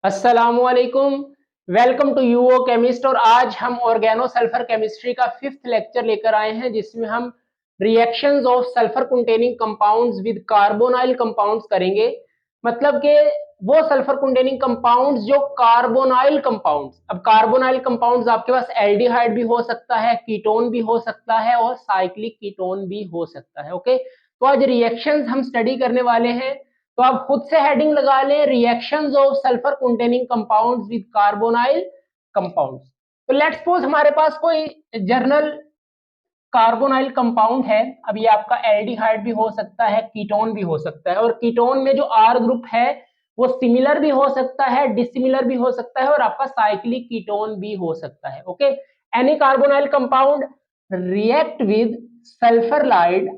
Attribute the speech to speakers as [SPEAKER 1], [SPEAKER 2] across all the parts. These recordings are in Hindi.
[SPEAKER 1] अस्सलामुअलैकुम। Welcome to UO Chemist. और आज हम ऑर्गेनो सल्फर केमिस्ट्री का 5th लेक्चर लेकर आए हैं, जिसमें हम reactions of sulphur containing compounds with carbonyl compounds करेंगे। मतलब कि वो सल्फर कंटेनिंग कंपाउंड्स जो कार्बोनाइल कंपाउंड्स, अब कार्बोनाइल कंपाउंड्स आपके पास एल्डिहाइड भी हो सकता है, कीटोन भी हो सकता है और साइक्लिक कीटोन भी हो सकता है। ओके, तो आज रिएक्शंस हम स्टडी करने वाले हैं। तो आप खुद से हेडिंग लगा लें, reactions of sulphur containing compounds with carbonyl compounds. तो लेट्स सपोज हमारे पास कोई जर्नल कार्बोनाइल कंपाउंड है। अब ये आपका एल्डिहाइड भी हो सकता है, कीटोन भी हो सकता है, और कीटोन में जो आर ग्रुप है वो सिमिलर भी हो सकता है, डिसिमिलर भी हो सकता है, और आपका साइक्लिक कीटोन भी हो सकता है। Okay, any carbonyl compound react with sulphur ylide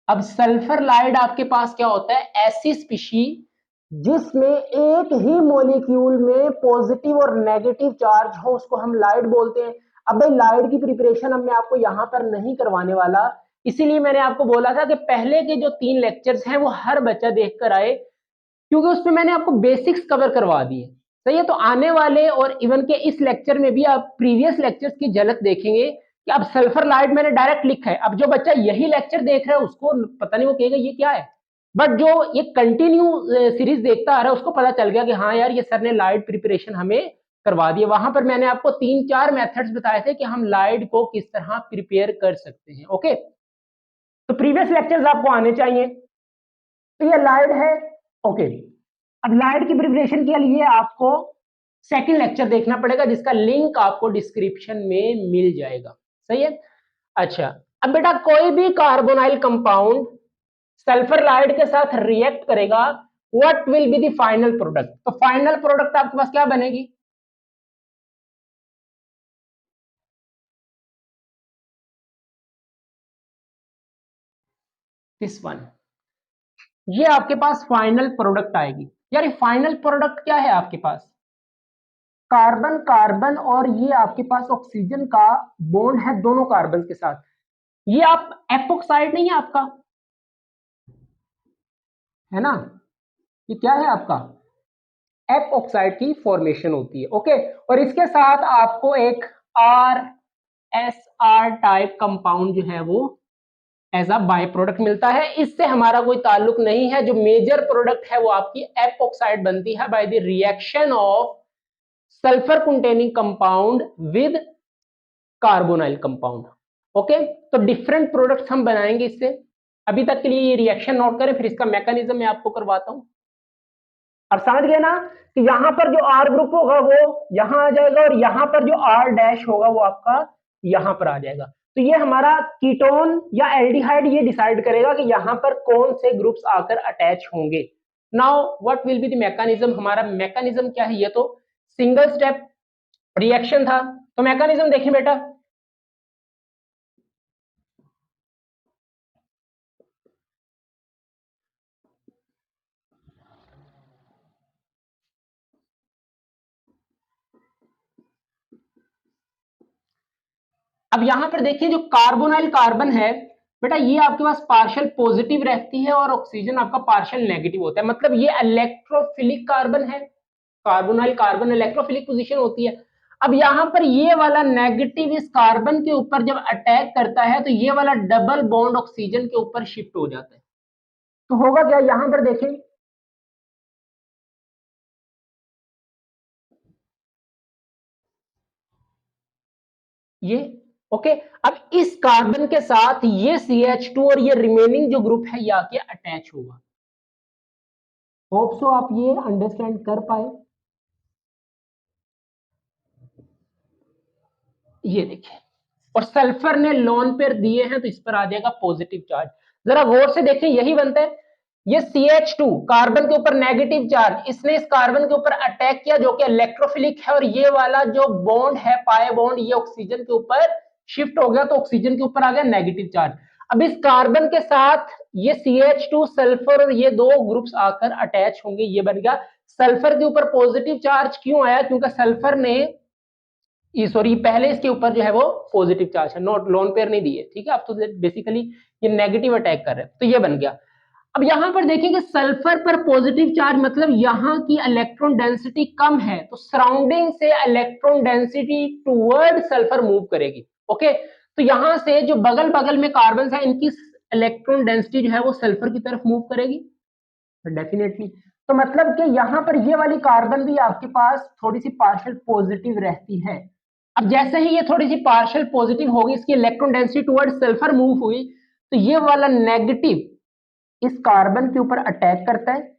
[SPEAKER 1] अब सल्फर लाइड आपके पास क्या होता है, ऐसी स्पीशी जिसमें एक ही मॉलिक्यूल में पॉजिटिव और नेगेटिव चार्ज हो, उसको हम लाइड बोलते हैं। अब भाई लाइड की प्रिपरेशन अब मैं आपको यहां पर नहीं करवाने वाला, इसीलिए मैंने आपको बोला था कि पहले के जो 3 लेक्चर्स हैं वो हर बच्चा देख कर आए, क्योंकि उसमें मैंने आपको बेसिक्स कवर करवा दिए। सही है, तो आने वाले और इवन के इस लेक्चर में भी आप प्रीवियस लेक्चर्स की झलक देखेंगे कि अब सल्फर लाइड मैंने डायरेक्ट लिखा है। अब जो बच्चा यही लेक्चर देख रहा है उसको पता नहीं, वो कहेगा ये क्या है, बट जो ये कंटिन्यू सीरीज देखता आ रहा है उसको पता चल गया कि हाँ यार, ये सर ने लाइड प्रिपरेशन हमें करवा दी है। वहां पर मैंने आपको 3-4 मेथड्स बताए थे कि हम लाइड को किस तरह प्रिपेयर कर सकते हैं। ओके, तो प्रीवियस लेक्चर्स आपको आने चाहिए। तो ये लाइड है। ओके, अब लाइट की प्रिपरेशन के लिए आपको सेकंड लेक्चर देखना पड़ेगा, जिसका लिंक आपको डिस्क्रिप्शन में मिल जाएगा। सही है। अच्छा, अब बेटा कोई भी कार्बोनाइल कंपाउंड सल्फर लाइट के साथ रिएक्ट करेगा, what will be the final product. तो फाइनल प्रोडक्ट आपके पास क्या बनेगी, दिस वन। ये आपके पास फाइनल प्रोडक्ट आएगी। यार ये फाइनल प्रोडक्ट क्या है आपके पास, कार्बन कार्बन, और ये आपके पास ऑक्सीजन का बॉन्ड है दोनों कार्बन के साथ। ये आप एपोक्साइड नहीं है आपका, है ना, ये क्या है आपका, एप ऑक्साइड की फॉर्मेशन होती है। ओके, और इसके साथ आपको एक R S R type compound जो है वो एज अ बाय प्रोडक्ट मिलता है। इससे हमारा कोई ताल्लुक नहीं है। जो मेजर प्रोडक्ट है वो आपकी एप ऑक्साइड बनती है by the reaction of sulphur containing compound with carbonyl compound. Okay, तो डिफरेंट प्रोडक्ट्स हम बनाएंगे इससे। अभी तक के लिए ये रिएक्शन नोट करें, फिर इसका मैकेनिज्म मैं आपको करवाता हूं। अब समझ गए ना कि यहां पर जो आर ग्रुप होगा वो यहां आ जाएगा, और यहां पर जो आर डैश होगा वो आपका यहां पर आ जाएगा। तो ये हमारा कीटोन या एल्डिहाइड ये डिसाइड करेगा कि यहां पर कौन से ग्रुप्स आकर अटैच होंगे। Now what will be the mechanism, हमारा मैकेनिज्म क्या है। ये तो सिंगल स्टेप रिएक्शन था, तो मैकेनिज्म देखिए बेटा। अब यहां पर देखिए, जो कार्बोनाइल कार्बन है बेटा, ये आपके पास पार्शियल पॉजिटिव रहती है और ऑक्सीजन आपका पार्शियल नेगेटिव होता है। मतलब ये इलेक्ट्रोफिलिक कार्बन है। कार्बोनाइल कार्बन इलेक्ट्रोफिलिक पोजीशन होती है। अब यहां पर ये वाला नेगेटिव इस कार्बन के ऊपर जब अटैक करता है तो ये वाला डबल बॉन्ड ऑक्सीजन के ऊपर शिफ्ट हो जाता है। तो होगा क्या, यहां पर देखें, ये ओके। अब इस कार्बन के साथ ये CH2 और ये रिमेनिंग जो ग्रुप है ये आके अटैच होगा। होप सो आप ये अंडरस्टैंड कर पाए। ये देखिए, और सल्फर ने लोन पेयर दिए हैं तो इस पर आ जाएगा पॉजिटिव चार्ज। जरा गौर से देखें, यही बनता है। ये CH2 कार्बन के ऊपर नेगेटिव चार्ज, इसने इस कार्बन के ऊपर अटैक किया जो कि इलेक्ट्रोफिलिक है, और ये वाला जो बॉन्ड है पाई बॉन्ड, ये ऑक्सीजन के ऊपर शिफ्ट हो गया, तो ऑक्सीजन के ऊपर आ गया नेगेटिव चार्ज। अब इस कार्बन के साथ ये CH2 सल्फर और ये दो ग्रुप्स आकर अटैच होंगे, ये बन गया। सल्फर के ऊपर पॉजिटिव चार्ज क्यों आया, क्योंकि सल्फर ने ये सॉरी पहले इसके ऊपर जो है वो पॉजिटिव चार्ज है, नोट लोन पेयर नहीं दिए, ठीक है। आप तो बेसिकली ये नेगेटिव अटैक कर रहे हैं, तो ये बन गया। अब यहां पर देखेंगे सल्फर पर पॉजिटिव चार्ज मतलब यहां की इलेक्ट्रॉन डेंसिटी कम है, तो सराउंडिंग से electron density toward sulphur move करेगी। ओके, तो यहां से जो बगल बगल में कार्बन है इनकी इलेक्ट्रॉन डेंसिटी जो है वो सल्फर की तरफ मूव करेगी डेफिनेटली। तो मतलब कि यहां पर ये वाली कार्बन भी आपके पास थोड़ी सी पार्शियल पॉजिटिव रहती है। अब जैसे ही ये थोड़ी सी पार्शियल पॉजिटिव होगी, इसकी electron density toward sulphur move हुई, तो ये वाला नेगेटिव इस कार्बन के ऊपर अटैक करता है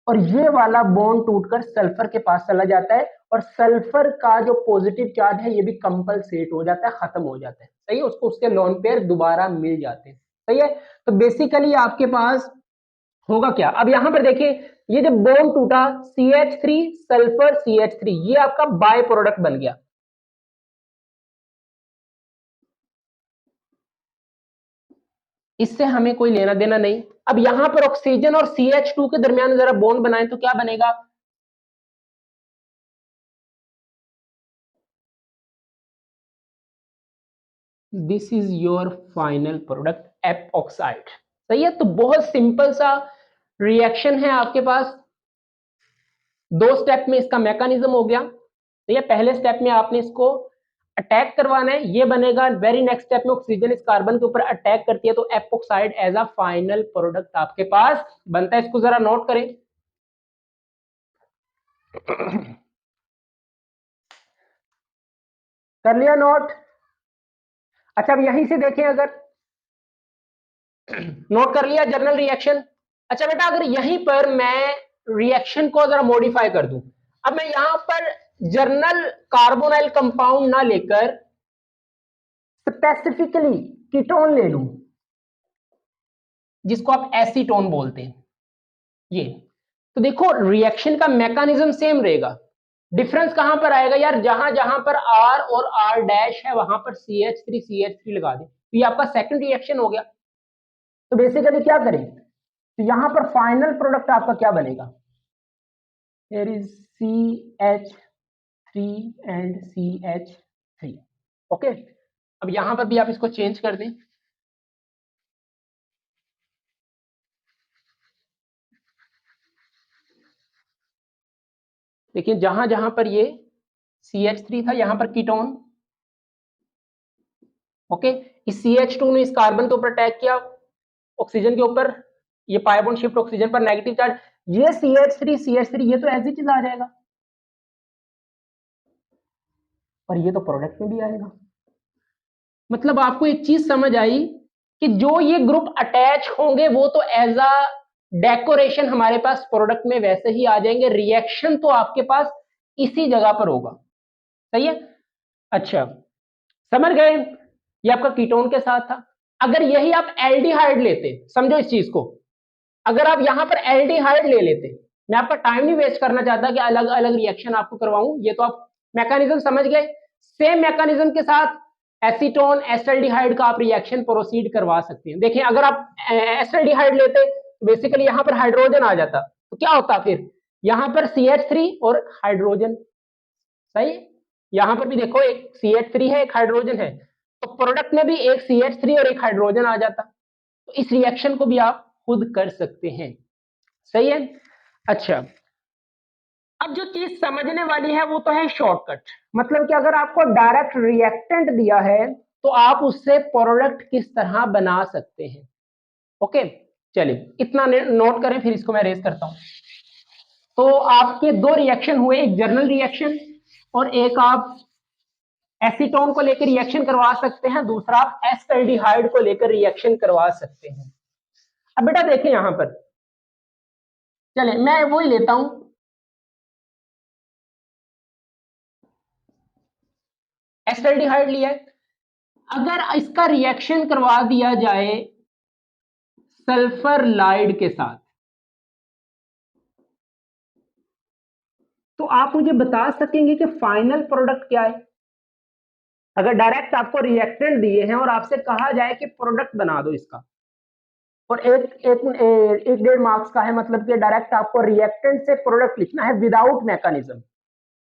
[SPEAKER 1] और ये वाला बॉन्ड टूटकर सल्फर के पास चला जाता है और सल्फर का जो पॉजिटिव चार्ज है ये भी कंपलसेट हो जाता है, खत्म हो जाता है। सही है, उसको उसके लोन पेयर दोबारा मिल जाते हैं। सही है, तो बेसिकली आपके पास होगा क्या, अब यहां पर देखिए ये जब बॉन्ड टूटा CH3 सल्फर CH3 ये आपका बाय प्रोडक्ट बन गया। इससे हमें कोई लेना देना नहीं। अब यहां पर ऑक्सीजन और CH2 के दरमियान जरा बॉन्ड बनाए तो क्या बनेगा, this is your final product epoxide. सही है, तो बहुत सिंपल सा रिएक्शन है आपके पास। दो स्टेप में इसका मैकेनिज्म हो गया। तो ये पहले स्टेप में आपने इसको अटैक करवाना है, ये बनेगा। वेरी नेक्स्ट स्टेप में ऑक्सीजन इस कार्बन के ऊपर अटैक करती है तो epoxide as a final product आपके पास बनता है। इसको जरा नोट करें। कर लिया नोट। अच्छा, अब यहीं से देखें, अगर नोट कर लिया जर्नल रिएक्शन। अच्छा बेटा, अगर यहीं पर मैं रिएक्शन को जरा मॉडिफाई कर दूं, अब मैं यहां पर जर्नल कार्बोनाइल कंपाउंड ना लेकर स्पेसिफिकली कीटोन ले लूं, जिसको आप एसीटोन बोलते हैं, ये तो देखो रिएक्शन का मैकेनिज्म सेम रहेगा। डिफरेंस कहां पर आएगा यार, जहां जहां पर R और R डैश है वहां पर CH3 लगा दे, तो ये आपका सेकंड रिएक्शन हो गया। तो बेसिकली क्या करें, तो यहां पर फाइनल प्रोडक्ट आपका क्या बनेगा, there is CH3 and CH3। Okay, अब यहां पर भी आप इसको चेंज कर दें। देखिए जहां जहां पर ये CH3 था यहां पर कीटोन। ओके, इस CH2 ने इस कार्बन के ऊपर अटैक किया, ऑक्सीजन के ऊपर, ये पाई बॉन्ड शिफ्ट ऑक्सीजन पर नेगेटिव चार्ज, ये CH3 ये तो एज इट इज आ जाएगा और ये तो प्रोडक्ट में भी आएगा। मतलब आपको एक चीज समझ आई कि जो ये ग्रुप अटैच होंगे वो तो एज अ डेकोरेशन हमारे पास प्रोडक्ट में वैसे ही आ जाएंगे, रिएक्शन तो आपके पास इसी जगह पर होगा। सही है, अच्छा समझ गए, ये आपका कीटोन के साथ था। अगर यही आप एल्डिहाइड लेते, समझो इस चीज को, अगर आप यहां पर एल्डिहाइड ले लेते, मैं आपका टाइम नहीं वेस्ट करना चाहता कि अलग अलग रिएक्शन आपको करवाऊं, ये तो आप मैकेनिज्म समझ गए। सेम मैकेनिज्म के साथ एसीटोन एस्टल्डिहाइड का आप रिएक्शन प्रोसीड करवा सकते हैं। देखिए अगर आप एस्टल्डिहाइड लेते तो बेसिकली यहां पर हाइड्रोजन आ जाता, तो क्या होता फिर यहां पर CH3 और हाइड्रोजन। सही, यहां पर भी देखो एक CH3 है एक हाइड्रोजन है, तो प्रोडक्ट में भी एक CH3 और एक हाइड्रोजन आ जाता। तो इस रिएक्शन को भी आप खुद कर सकते हैं। सही है, अच्छा अब जो चीज समझने वाली है वो तो है शॉर्टकट, मतलब कि अगर आपको डायरेक्ट रिएक्टेंट दिया है तो आप उससे प्रोडक्ट किस तरह बना सकते हैं। ओके, चलिए इतना नोट करें, फिर इसको मैं रेज करता हूं। तो आपके दो रिएक्शन हुए, एक जर्नल रिएक्शन और एक आप एसीटोन को लेकर रिएक्शन करवा सकते हैं, दूसरा आप एस्टल्डिहाइड को लेकर रिएक्शन करवा सकते हैं। अब बेटा देखें यहां पर, चले मैं वही लेता हूं, एस्टल्डिहाइड लिया है। अगर इसका रिएक्शन करवा दिया जाए सल्फर लाइड के साथ, तो आप मुझे बता सकेंगे कि फाइनल प्रोडक्ट क्या है। अगर डायरेक्ट आपको रिएक्टेंट दिए हैं और आपसे कहा जाए कि प्रोडक्ट बना दो इसका, और एक एक एक 1.5 मार्क्स का है, मतलब कि डायरेक्ट आपको रिएक्टेंट से प्रोडक्ट लिखना है विदाउट मैकेनिज्म,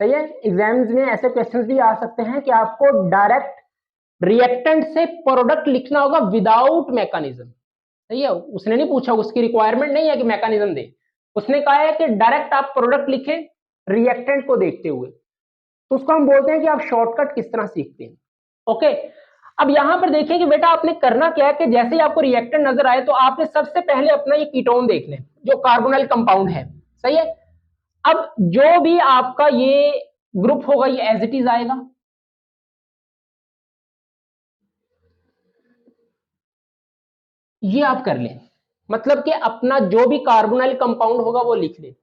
[SPEAKER 1] सही है। एग्जाम्स में ऐसे क्वेश्चंस भी आ सकते हैं कि आपको डायरेक्ट रिएक्टेंट से प्रोडक्ट लिखना होगा विदाउट मैकेनिज्म। सही है, उसने नहीं पूछा, उसकी रिक्वायरमेंट नहीं है कि मैकेनिज्म दे, उसने कहा है कि डायरेक्ट आप प्रोडक्ट लिखें रिएक्टेंट को देखते हुए। तो उसको हम बोलते हैं कि आप शॉर्टकट किस तरह सीखते हैं। ओके, अब यहां पर देखिए कि बेटा आपने करना क्या है कि जैसे ही आपको रिएक्टेंट नजर आए तो आपने सबसे पहले अपना ये कीटोन देख लें जो कार्बोनाइल कंपाउंड है। सही है, अब जो भी आपका ये ग्रुप होगा ये एज इट इज आएगा। ये आप कर लें, मतलब कि अपना जो भी कार्बोनाइल कंपाउंड होगा वो लिख लें।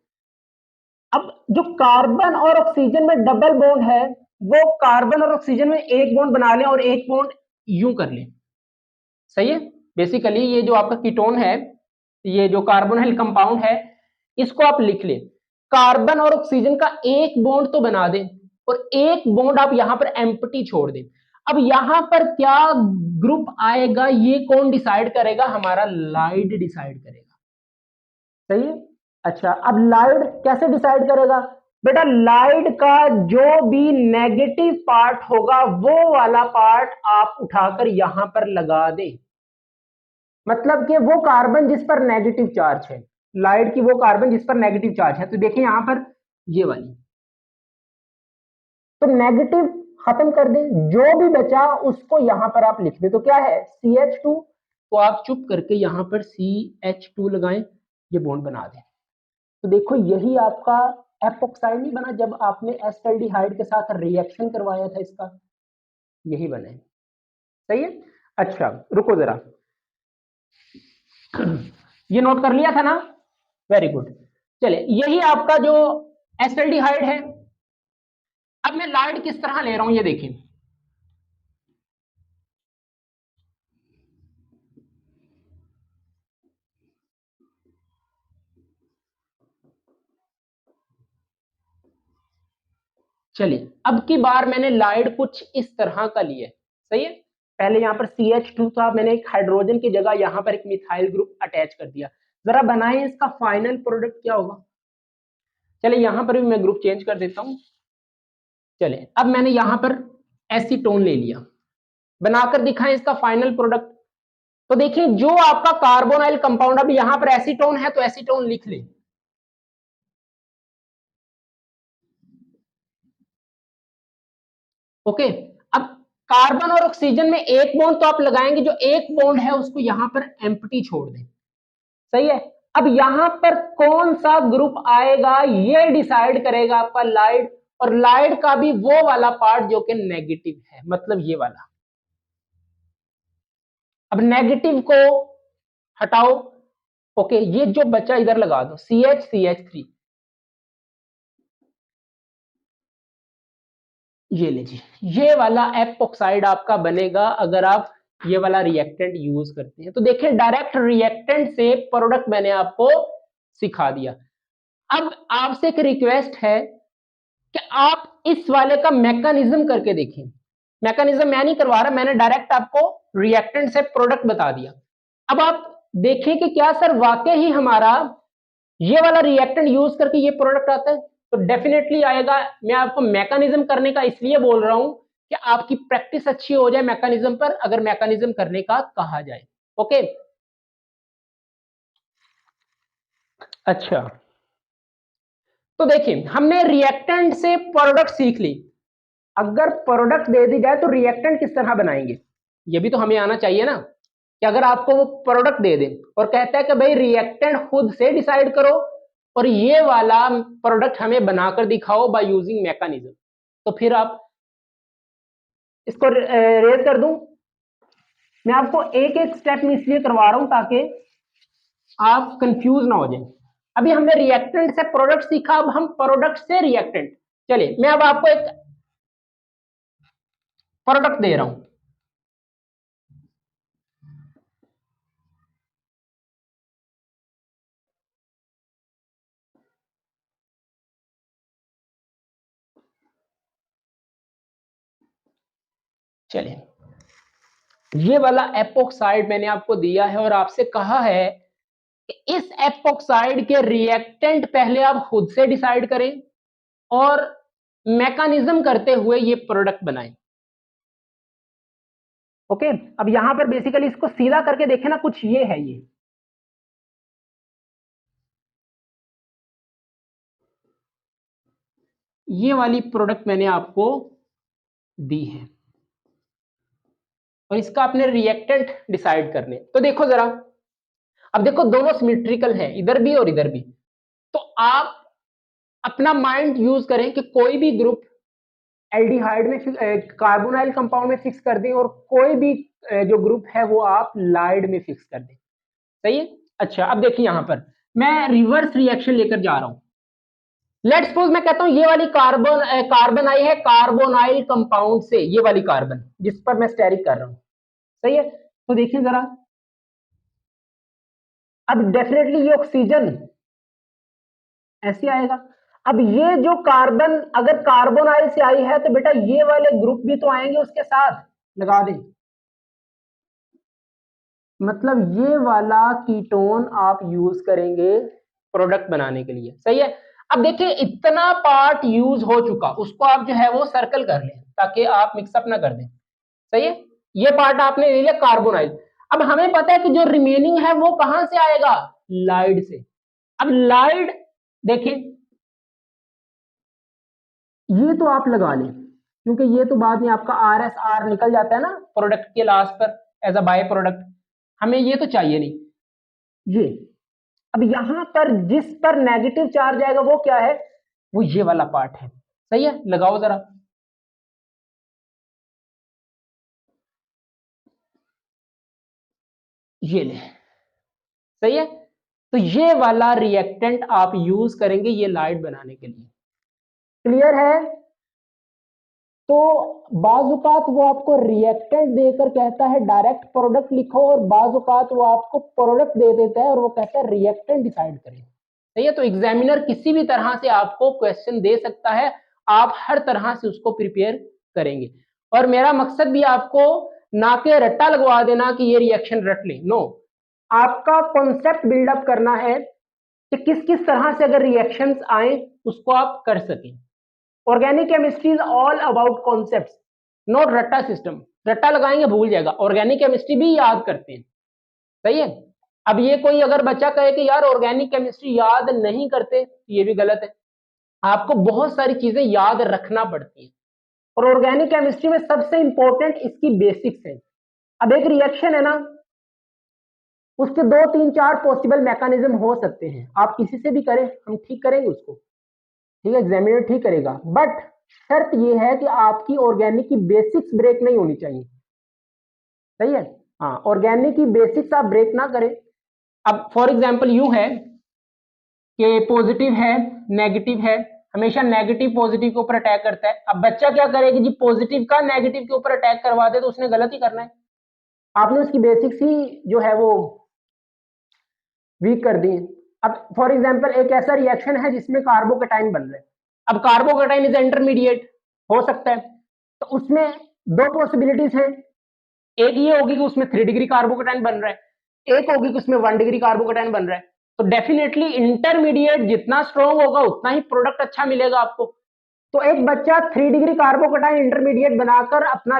[SPEAKER 1] अब जो कार्बन और ऑक्सीजन में डबल बॉन्ड है वो कार्बन और ऑक्सीजन में एक बॉन्ड बना लें और एक बॉन्ड यूं कर लें। सही है, बेसिकली ये जो आपका कीटोन है, ये जो कार्बोनाइल कंपाउंड है, इसको आप लिख लें। कार्बन और ऑक्सीजन का एक बॉन्ड तो बना दें और एक बॉन्ड आप यहां पर एम्प्टी छोड़ दें। अब यहां पर क्या ग्रुप आएगा ये कौन डिसाइड करेगा? हमारा लाइड डिसाइड करेगा। सही है। अच्छा, अब लाइड कैसे डिसाइड करेगा? बेटा लाइड का जो भी नेगेटिव पार्ट होगा वो वाला पार्ट आप उठाकर यहां पर लगा दें। मतलब कि वो कार्बन जिस पर नेगेटिव चार्ज है, लाइड की वो कार्बन जिस पर नेगेटिव चार्ज है, तो देखिए यहां पर ये वाली, तो नेगेटिव खत्म कर दें, जो भी बचा उसको यहां पर आप लिख दें। तो क्या है CH2, तो आप चुप करके यहां पर CH2 लगाएं, ये बॉन्ड बना दें। तो देखो यही आपका एपॉक्साइड नहीं बना जब आपने एस्टल्डिहाइड के साथ रिएक्शन करवाया था, इसका यही बना है। सही है। अच्छा रुको जरा, ये नोट कर लिया था ना? Very good. चलिए यही आपका जो एस्टल्डिहाइड है। अब मैं लाइड किस तरह ले रहा हूं ये देखिए। चलिए अब की बार मैंने लाइड कुछ इस तरह का लिया है। सही है, पहले यहां पर CH2 था, मैंने एक हाइड्रोजन की जगह यहां पर एक मिथाइल ग्रुप अटैच कर दिया। जरा बनाएं इसका फाइनल प्रोडक्ट क्या होगा। चलिए यहां पर भी मैं ग्रुप चेंज कर देता हूं। चलिए अब मैंने यहां पर एसीटोन ले लिया, बनाकर दिखाएं इसका फाइनल प्रोडक्ट। तो देखिए जो आपका कार्बोनाइल कंपाउंड, अब यहां पर एसीटोन है तो एसीटोन लिख ले। ओके, अब कार्बन और ऑक्सीजन में एक बॉन्ड तो आप लगाएंगे, जो एक बॉन्ड है उसको यहां पर एम्प्टी छोड़ दें। सही है, अब यहां पर कौन सा ग्रुप आएगा ये डिसाइड करेगा आपका लाइड, और लाइड का भी वो वाला पार्ट जो कि नेगेटिव है, मतलब ये वाला। अब नेगेटिव को हटाओ। ओके, ये जो बचा इधर लगा दो CH3। ये लीजिए, ये वाला एपॉक्साइड आपका बनेगा अगर आप ये वाला रिएक्टेंट यूज करते हैं। तो देखिए डायरेक्ट रिएक्टेंट से प्रोडक्ट मैंने आपको सिखा दिया। अब आपसे एक रिक्वेस्ट है कि आप इस वाले का मैकेनिज्म करके देखें। मैकेनिज्म मैं नहीं करवा रहा, मैंने डायरेक्ट आपको रिएक्टेंट से प्रोडक्ट बता दिया। अब आप देखें कि क्या सर वाकई ही हमारा ये वाला रिएक्टेंट यूज करके ये प्रोडक्ट आता है। तो डेफिनेटली आएगा। मैं आपको मैकेनिज्म करने का इसलिए बोल रहा हूं कि आपकी प्रैक्टिस अच्छी हो जाए मैकेनिज्म पर, अगर मैकेनिज्म करने का कहा जाए। ओके, अच्छा तो देखिए हमने रिएक्टेंट से प्रोडक्ट सीख ली। अगर प्रोडक्ट दे दी जाए तो रिएक्टेंट किस तरह बनाएंगे ये भी तो हमें आना चाहिए ना। कि अगर आपको वो प्रोडक्ट दे दे और कहता है कि भाई रिएक्टेंट खुद से डिसाइड करो और ये वाला प्रोडक्ट हमें बनाकर दिखाओ बाय यूजिंग मैकेनिज्म, तो फिर आप इसको रेज कर दूं। मैं आपको एक एक स्टेप में इसलिए करवा रहा हूं ताकि आप कंफ्यूज ना हो जाए। अभी हमने रिएक्टेंट से प्रोडक्ट सीखा, अब हम प्रोडक्ट से रिएक्टेंट। चलिए मैं अब आपको एक प्रोडक्ट दे रहा हूं। चलिए ये वाला एपोक्साइड मैंने आपको दिया है और आपसे कहा है कि इस एपोक्साइड के रिएक्टेंट पहले आप खुद से डिसाइड करें और मैकेनिज्म करते हुए ये प्रोडक्ट बनाए। ओके, अब यहां पर बेसिकली इसको सीधा करके देखें ना, कुछ ये है, ये वाली प्रोडक्ट मैंने आपको दी है और इसका आपने रिएक्टेंट डिसाइड करने। तो देखो जरा, अब देखो दोनों सिमेट्रिकल है, इधर भी और इधर भी। तो आप अपना माइंड यूज करें कि कोई भी ग्रुप एल्डिहाइड में कार्बोनाइल कंपाउंड में फिक्स कर दें और कोई भी जो ग्रुप है वो आप लाइड में फिक्स कर दें। सही है। अच्छा, अब देखिए यहां पर मैं रिवर्स रिएक्शन लेकर जा रहा हूं। लेट्स सपोज मैं कहता हूं ये वाली कार्बन आई है कार्बोनाइल कंपाउंड से, ये वाली कार्बन जिस पर मैं स्टेरिक कर रहा हूं। सही है। तो देखिए जरा, अब डेफिनेटली ये ऑक्सीजन ऐसे आएगा। अब ये जो कार्बन अगर कार्बोनाइल से आई है तो बेटा ये वाले ग्रुप भी तो आएंगे उसके साथ, लगा दें। मतलब ये वाला कीटोन आप यूज करेंगे प्रोडक्ट बनाने के लिए। सही है। अब देखिए इतना पार्ट यूज हो चुका, उसको आप जो है वो सर्कल कर लें ताकि आप मिक्सअप ना कर दें। सही है। ये पार्ट आपने ले लिया कार्बोनाइल। अब हमें पता है कि जो रिमेनिंग है वो कहां से आएगा, लाइड से। अब लाइड देखिए, ये तो आप लगा लें क्योंकि ये तो बाद में आपका आर एस आर निकल जाता है ना प्रोडक्ट के लास्ट पर एज अ बाय प्रोडक्ट, हमें ये तो चाहिए नहीं। ये अब यहां पर जिस पर नेगेटिव चार्ज आएगा वो क्या है, वो ये वाला पार्ट है। सही है, लगाओ जरा। ये ले, सही है। तो ये वाला रिएक्टेंट आप यूज करेंगे ये लाइट बनाने के लिए। क्लियर है। तो बाजुकात वो आपको रिएक्टेंट देकर कहता है डायरेक्ट प्रोडक्ट लिखो, और बाजुकात वो आपको प्रोडक्ट दे देता है और वो कहता है रिएक्टेंट डिसाइड करें। सही है। तो एग्जामिनर किसी भी तरह से आपको क्वेश्चन दे सकता है, आप हर तरह से उसको प्रिपेयर करेंगे। और मेरा मकसद भी आपको ना के रट्टा लगवा देना कि ये रिएक्शन रट ले, नो, आपका कॉन्सेप्ट बिल्डअप करना है कि किस किस तरह से अगर रिएक्शंस आए उसको आप कर सकें। Organic chemistry is all about concepts, not रट्टा सिस्टम। रट्टा लगाएंगे भूल जाएगा, ऑर्गेनिक केमिस्ट्री भी याद करते हैं। सही है। अब ये कोई अगर बच्चा कहे कि यार ऑर्गेनिक केमिस्ट्री याद नहीं करते, तो ये भी गलत है। आपको बहुत सारी चीजें याद रखना पड़ती हैं और ऑर्गेनिक केमिस्ट्री में सबसे इंपॉर्टेंट इसकी बेसिक्स है। अब एक रिएक्शन है ना, उसके 2 3 4 पॉसिबल मैकेनिज्म हो सकते हैं, आप किसी से भी करें हम ठीक करेंगे उसको, ठीक है, एग्जामिनर ठीक करेगा, बट शर्त यह है कि आपकी ऑर्गेनिक की बेसिक्स ब्रेक नहीं होनी चाहिए। सही है। हाँ, ऑर्गेनिक की बेसिक्स आप ब्रेक ना करें। अब फॉर एग्जाम्पल यूं है कि पॉजिटिव है नेगेटिव है, हमेशा नेगेटिव पॉजिटिव के ऊपर अटैक करता है। अब बच्चा क्या करेगा जी, पॉजिटिव का नेगेटिव के ऊपर अटैक करवा दे तो उसने गलत ही करना है। आपने उसकी बेसिक्स ही जो है वो वीक कर दी। अब फॉर एग्जांपल एक ऐसा रिएक्शन है जिसमें कार्बोकेटाइन बन रहे हैं। अब कार्बोकेटाइन इज इंटरमीडिएट हो सकता है, तो उसमें 2 पॉसिबिलिटीज हैं। एक ये होगी कि उसमें 3 डिग्री कार्बोकेटाइन बन रहा है, एक होगी कि उसमें 1 डिग्री कार्बोकेटाइन बन रहा है। तो डेफिनेटली इंटरमीडिएट जितना स्ट्रॉन्ग होगा उतना ही प्रोडक्ट अच्छा मिलेगा आपको। तो एक बच्चा 3 डिग्री कार्बोकेटाइन इंटरमीडिएट बनाकर अपना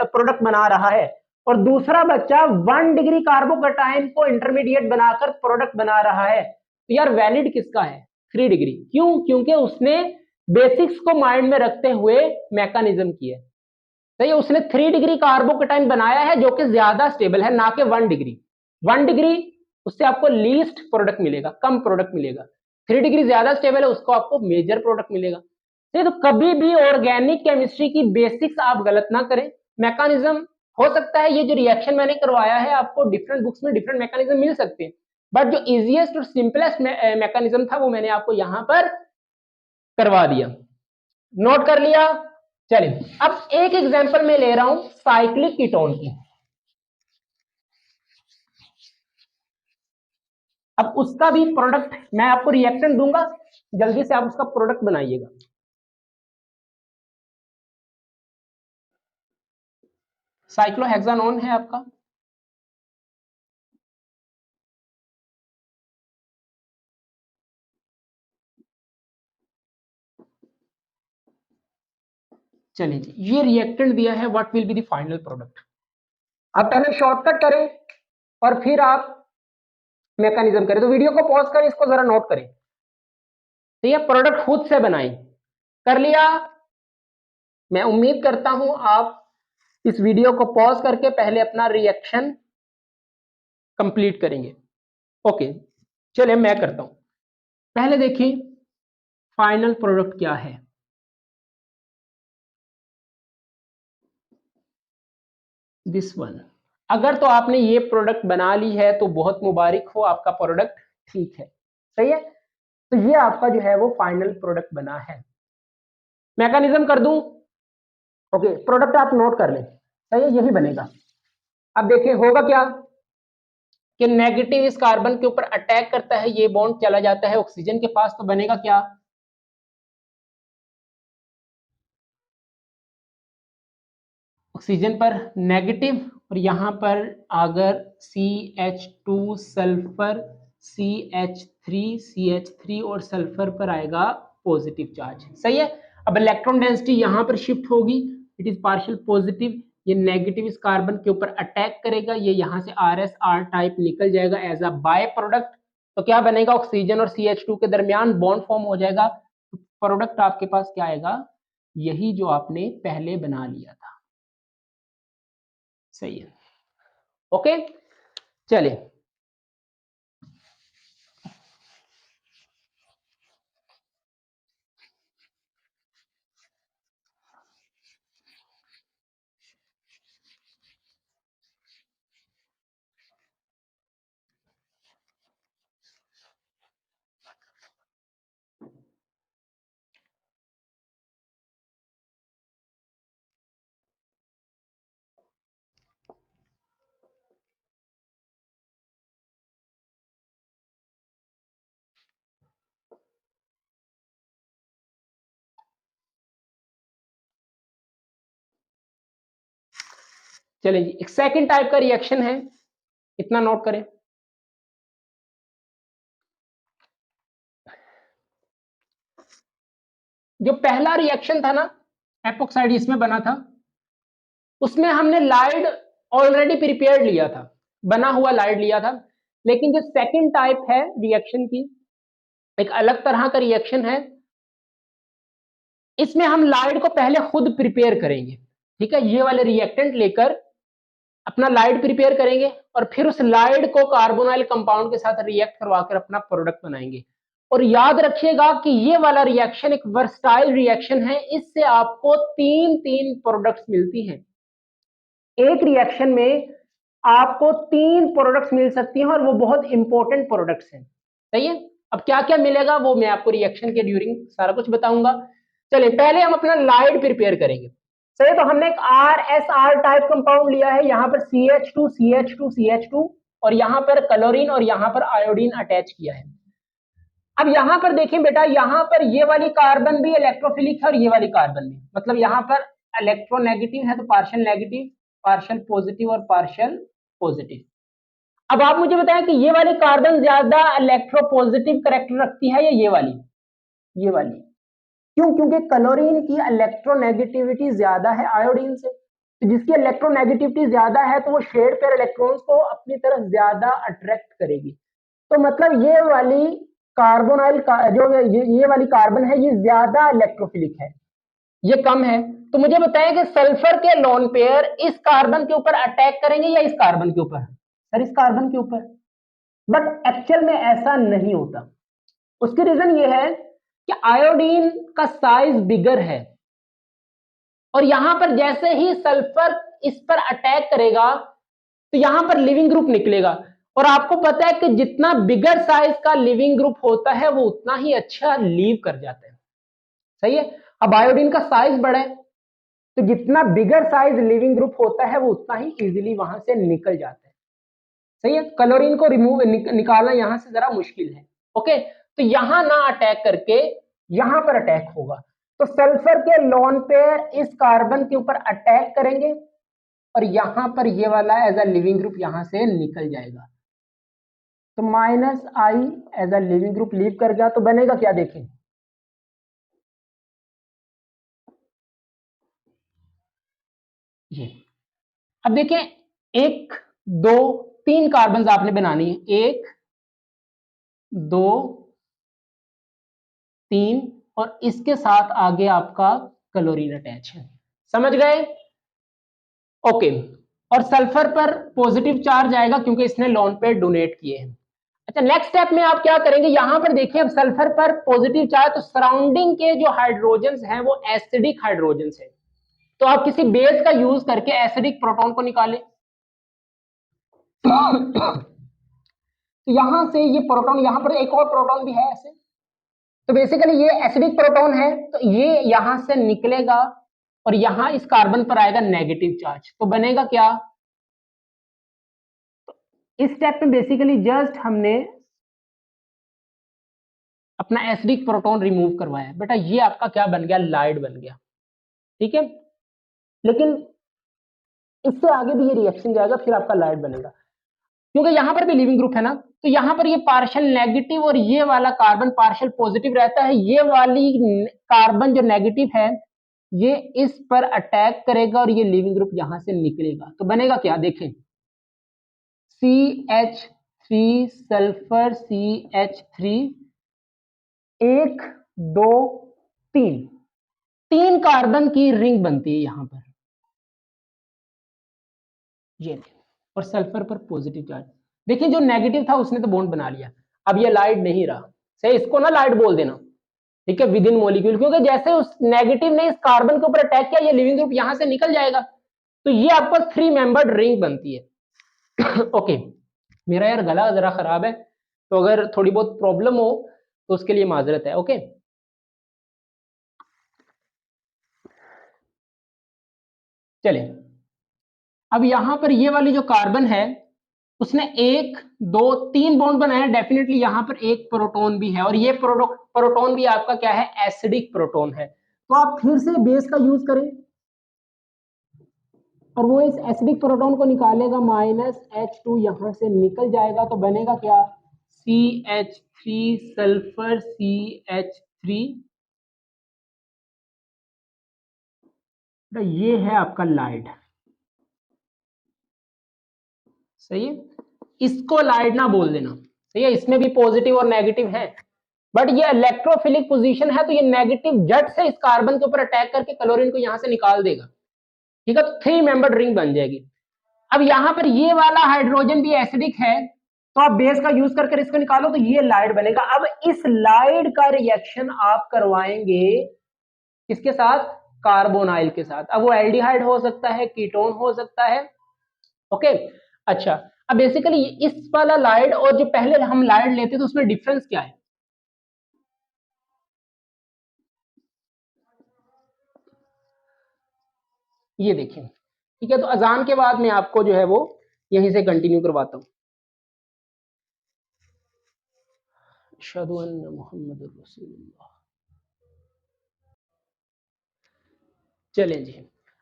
[SPEAKER 1] प्रोडक्ट बना रहा है और दूसरा बच्चा 1 डिग्री कार्बोकेटाइन को इंटरमीडिएट बनाकर प्रोडक्ट बना रहा है, तो यार वैलिड किसका है, 3 डिग्री। क्यों, क्योंकि उसने बेसिक्स को माइंड में रखते हुए मैकेनिज्म किया। सही है, उसने 3 डिग्री कार्बोकेटाइन बनाया है जो कि ज्यादा स्टेबल है, ना कि 1 डिग्री। 1 डिग्री उससे आपको लीस्ट प्रोडक्ट मिलेगा, कम प्रोडक्ट मिलेगा। 3 डिग्री ज्यादा स्टेबल है, उसको आपको मेजर प्रोडक्ट मिलेगा। तो कभी भी ऑर्गेनिक केमिस्ट्री की बेसिक्स आप गलत ना करें। मैकेनिज्म हो सकता है ये जो रिएक्शन मैंने करवाया है आपको डिफरेंट बुक्स में डिफरेंट मैकेनिज्म मिल सकते हैं, बट जो इजीएस्ट और सिंपलेस्ट मैकेनिज्म था वो मैंने आपको यहां पर करवा दिया। नोट कर लिया। चलिए अब एक एग्जांपल मैं ले रहा हूं साइक्लिक कीटोन की। अब उसका भी प्रोडक्ट मैं आपको रिएक्शन दूंगा, जल्दी से आप उसका प्रोडक्ट बनाइएगा। साइक्लोहेक्सानोन है आपका, चलिए जी, ये रिएक्टेंट दिया है, what will be the final product. आप पहले शॉर्टकट करें और फिर आप मैकेनिज्म करें। तो वीडियो को पॉज करें, इसको जरा नोट करें। तो ये प्रोडक्ट खुद से बनाएं, कर लिया। मैं उम्मीद करता हूं आप इस वीडियो को पॉज करके पहले अपना रिएक्शन कंप्लीट करेंगे। ओके, चलिए मैं करता हूं। पहले देखिए फाइनल प्रोडक्ट क्या है। This one. अगर तो आपने ये प्रोडक्ट बना ली है तो बहुत मुबारक हो, आपका प्रोडक्ट ठीक है, सही है। तो ये आपका जो है वो फाइनल प्रोडक्ट बना है। मैकेनिज्म कर दूं। ओके, प्रोडक्ट आप नोट कर लें, सही है, यही बनेगा। अब देखिए होगा क्या कि नेगेटिव इस कार्बन के ऊपर अटैक करता है, ये बॉन्ड चला जाता है ऑक्सीजन के पास, तो बनेगा क्या, ऑक्सीजन पर नेगेटिव, और यहां पर अगर CH2 सल्फर CH3 और सल्फर पर आएगा पॉजिटिव चार्ज, सही है। अब इलेक्ट्रॉन डेंसिटी यहां पर शिफ्ट होगी, इट इज पार्शियल पॉजिटिव, ये नेगेटिव इस कार्बन के ऊपर अटैक करेगा, ये यहां से RS टाइप निकल जाएगा एज अ बाय प्रोडक्ट। तो क्या बनेगा, ऑक्सीजन और CH2 के दरमियान बॉन्ड फॉर्म हो जाएगा। प्रोडक्ट आपके पास क्या आएगा, यही जो आपने पहले बना लिया था, सही है। ओके, चलिए चलिए जी, एक सेकंड टाइप का रिएक्शन है, इतना नोट करें। जो पहला रिएक्शन था ना, एपोक्साइड इसमें बना था, उसमें हमने लाइड ऑलरेडी प्रिपेयर्ड लिया था, बना हुआ लाइड लिया था। लेकिन जो सेकंड टाइप है रिएक्शन की, एक अलग तरह का रिएक्शन है, इसमें हम लाइड को पहले खुद प्रिपेयर करेंगे, ठीक है। ये वाले रिएक्टेंट लेकर अपना लाइड प्रिपेयर करेंगे और फिर उस लाइड को कार्बोनाइल कंपाउंड के साथ रिएक्ट करवाकर अपना प्रोडक्ट बनाएंगे। और याद रखिएगा कि ये वाला रिएक्शन एक वर्सटाइल रिएक्शन है, इससे आपको तीन तीन प्रोडक्ट्स मिलती हैं। एक रिएक्शन में आपको तीन प्रोडक्ट्स मिल सकती हैं और वो बहुत इंपॉर्टेंट प्रोडक्ट्स हैं, सही है। अब क्या क्या मिलेगा वो मैं आपको रिएक्शन के ड्यूरिंग सारा कुछ बताऊंगा। चलिए पहले हम अपना लाइड प्रिपेयर करेंगे, सही। तो हमने एक RSR टाइप कंपाउंड लिया है, यहाँ पर CH2 और यहाँ पर क्लोरीन और यहाँ पर आयोडीन अटैच किया है। अब यहाँ पर देखें बेटा, यहाँ पर ये वाली कार्बन भी इलेक्ट्रोफिलिक है और ये वाली कार्बन भी, मतलब यहाँ पर इलेक्ट्रोनेगेटिव है तो पार्शियल नेगेटिव, पार्शियल पॉजिटिव और पार्शियल पॉजिटिव। अब आप मुझे बताएं कि ये वाली कार्बन ज्यादा इलेक्ट्रोपॉजिटिव करेक्टर रखती है या ये वाली। क्यों, क्योंकि क्लोरीन की इलेक्ट्रोनेगेटिविटी ज्यादा है आयोडीन से, तो जिसकी इलेक्ट्रोनेगेटिविटी ज्यादा है तो वो शेड पेयर इलेक्ट्रॉन्स को अपनी तरफ ज्यादा अट्रैक्ट करेगी। तो मतलब ये वाली कार्बोनाइल का जो ये वाली कार्बन है ये ज्यादा इलेक्ट्रोफिलिक है, ये कम है। तो मुझे बताएं कि सल्फर के लोन पेयर इस कार्बन के ऊपर अटैक करेंगे या इस कार्बन के ऊपर, सर इस कार्बन के ऊपर। बट एक्चुअल में ऐसा नहीं होता। उसकी रीजन ये है कि आयोडीन का साइज बिगर है और यहां पर जैसे ही सल्फर इस पर अटैक करेगा तो यहां पर लिविंग ग्रुप निकलेगा। और आपको पता है कि जितना बिगर साइज का लिविंग ग्रुप होता है वो उतना ही अच्छा लीव कर जाता है, सही है। अब आयोडीन का साइज बड़ा है तो जितना बिगर साइज लिविंग ग्रुप होता है वो उतना ही इजीली वहां से निकल जाता है, सही है। क्लोरीन को रिमूव निकालना यहां से जरा मुश्किल है। ओके, तो यहां ना अटैक करके यहां पर अटैक होगा। तो सल्फर के लोन पेयर इस कार्बन के ऊपर अटैक करेंगे और यहां पर ये वाला एज अ लिविंग ग्रुप यहां से निकल जाएगा। तो -I as a leaving group leave कर गया, तो बनेगा क्या देखें, ये अब देखें, 1 2 3 कार्बन आपने बनानी है, 1 2 3 और इसके साथ आगे आपका क्लोरीन अटैच है, समझ गए? ओके। और सल्फर पर पॉजिटिव चार्ज आएगा क्योंकि इसने लोन पेयर डोनेट किए हैं। अच्छा, नेक्स्ट स्टेप में आप क्या करेंगे, यहां पर देखिए अब सल्फर पर पॉजिटिव चार्ज, तो सराउंडिंग के जो हाइड्रोजन हैं वो एसिडिक हाइड्रोजन है, तो आप किसी बेस का यूज करके एसिडिक प्रोटॉन को निकालें। तो यहां से ये प्रोटॉन, यहां पर एक और प्रोटॉन भी है ऐसे, तो बेसिकली ये एसिडिक प्रोटॉन है, तो ये यहां से निकलेगा और यहां इस कार्बन पर आएगा नेगेटिव चार्ज, तो बनेगा क्या, इस स्टेप में बेसिकली जस्ट हमने अपना एसिडिक प्रोटॉन रिमूव करवाया, बेटा ये आपका क्या बन गया, लाइड बन गया, ठीक है। लेकिन इससे आगे भी ये रिएक्शन जाएगा, फिर आपका लाइड बनेगा, क्योंकि यहां पर भी लिविंग ग्रुप है ना, तो यहां पर ये पार्शियल नेगेटिव और ये वाला कार्बन पार्शियल पॉजिटिव रहता है, ये वाली कार्बन जो नेगेटिव है ये इस पर अटैक करेगा और ये लिविंग ग्रुप यहां से निकलेगा, तो बनेगा क्या, देखें CH3 सल्फर CH3, 1 2 3, 3 कार्बन की रिंग बनती है यहां पर, ये और सल्फर पर पॉजिटिव चार्ज, देखिए जो नेगेटिव था उसने तो बॉन्ड बना लिया, अब ये लाइट नहीं रहा, सही, इसको ना लाइट बोल देना, ठीक है, विद इन मॉलिक्यूल, क्योंकि जैसे उस नेगेटिव ने इस कार्बन के ऊपर अटैक किया, ये लिविंग ग्रुप यहां से निकल जाएगा, तो ये आपको 3 मेंबर्ड रिंग बनती है। ओके, मेरा यार गला जरा खराब है, तो अगर थोड़ी बहुत प्रॉब्लम हो तो उसके लिए माजरत है, ओके। चलिए, अब यहां पर ये वाली जो कार्बन है उसने 1 2 3 बॉन्ड बनाया, डेफिनेटली यहां पर एक प्रोटॉन भी है और ये प्रोटॉन भी आपका क्या है, एसिडिक प्रोटॉन है, तो आप फिर से बेस का यूज करें और वो इस एसिडिक प्रोटॉन को निकालेगा, -H2 यहां से निकल जाएगा, तो बनेगा क्या, CH3 सल्फर CH3, तो ये है आपका लाइड, सही है, इसको लाइड ना बोल देना, सही है, इसमें भी पॉजिटिव और नेगेटिव है, बट ये इलेक्ट्रोफिलिक पोजीशन है, तो ये नेगेटिव जट से इस कार्बन के ऊपर अटैक करके क्लोरीन को यहां से निकाल देगा, ठीक है, तो 3 मेंबर्ड रिंग बन जाएगी। अब यहां पर ये वाला हाइड्रोजन भी एसिडिक है, तो आप बेस का यूज करके इसको निकालो, तो ये लाइड बनेगा। अब इस लाइड का रिएक्शन आप करवाएंगे किसके साथ, कार्बोनाइल के साथ, अब वो एल्डिहाइड हो सकता है, कीटोन हो सकता है, ओके। अच्छा, अब बेसिकली इस वाला लाइड और जो पहले हम लाइड लेते थे उसमें डिफरेंस क्या है, ये देखिए, ठीक है, तो अजान के बाद मैं आपको जो है वो यहीं से कंटिन्यू करवाता हूँ। अशहदु अन्ना मुहम्मदुर रसूलुल्लाह। चले जी,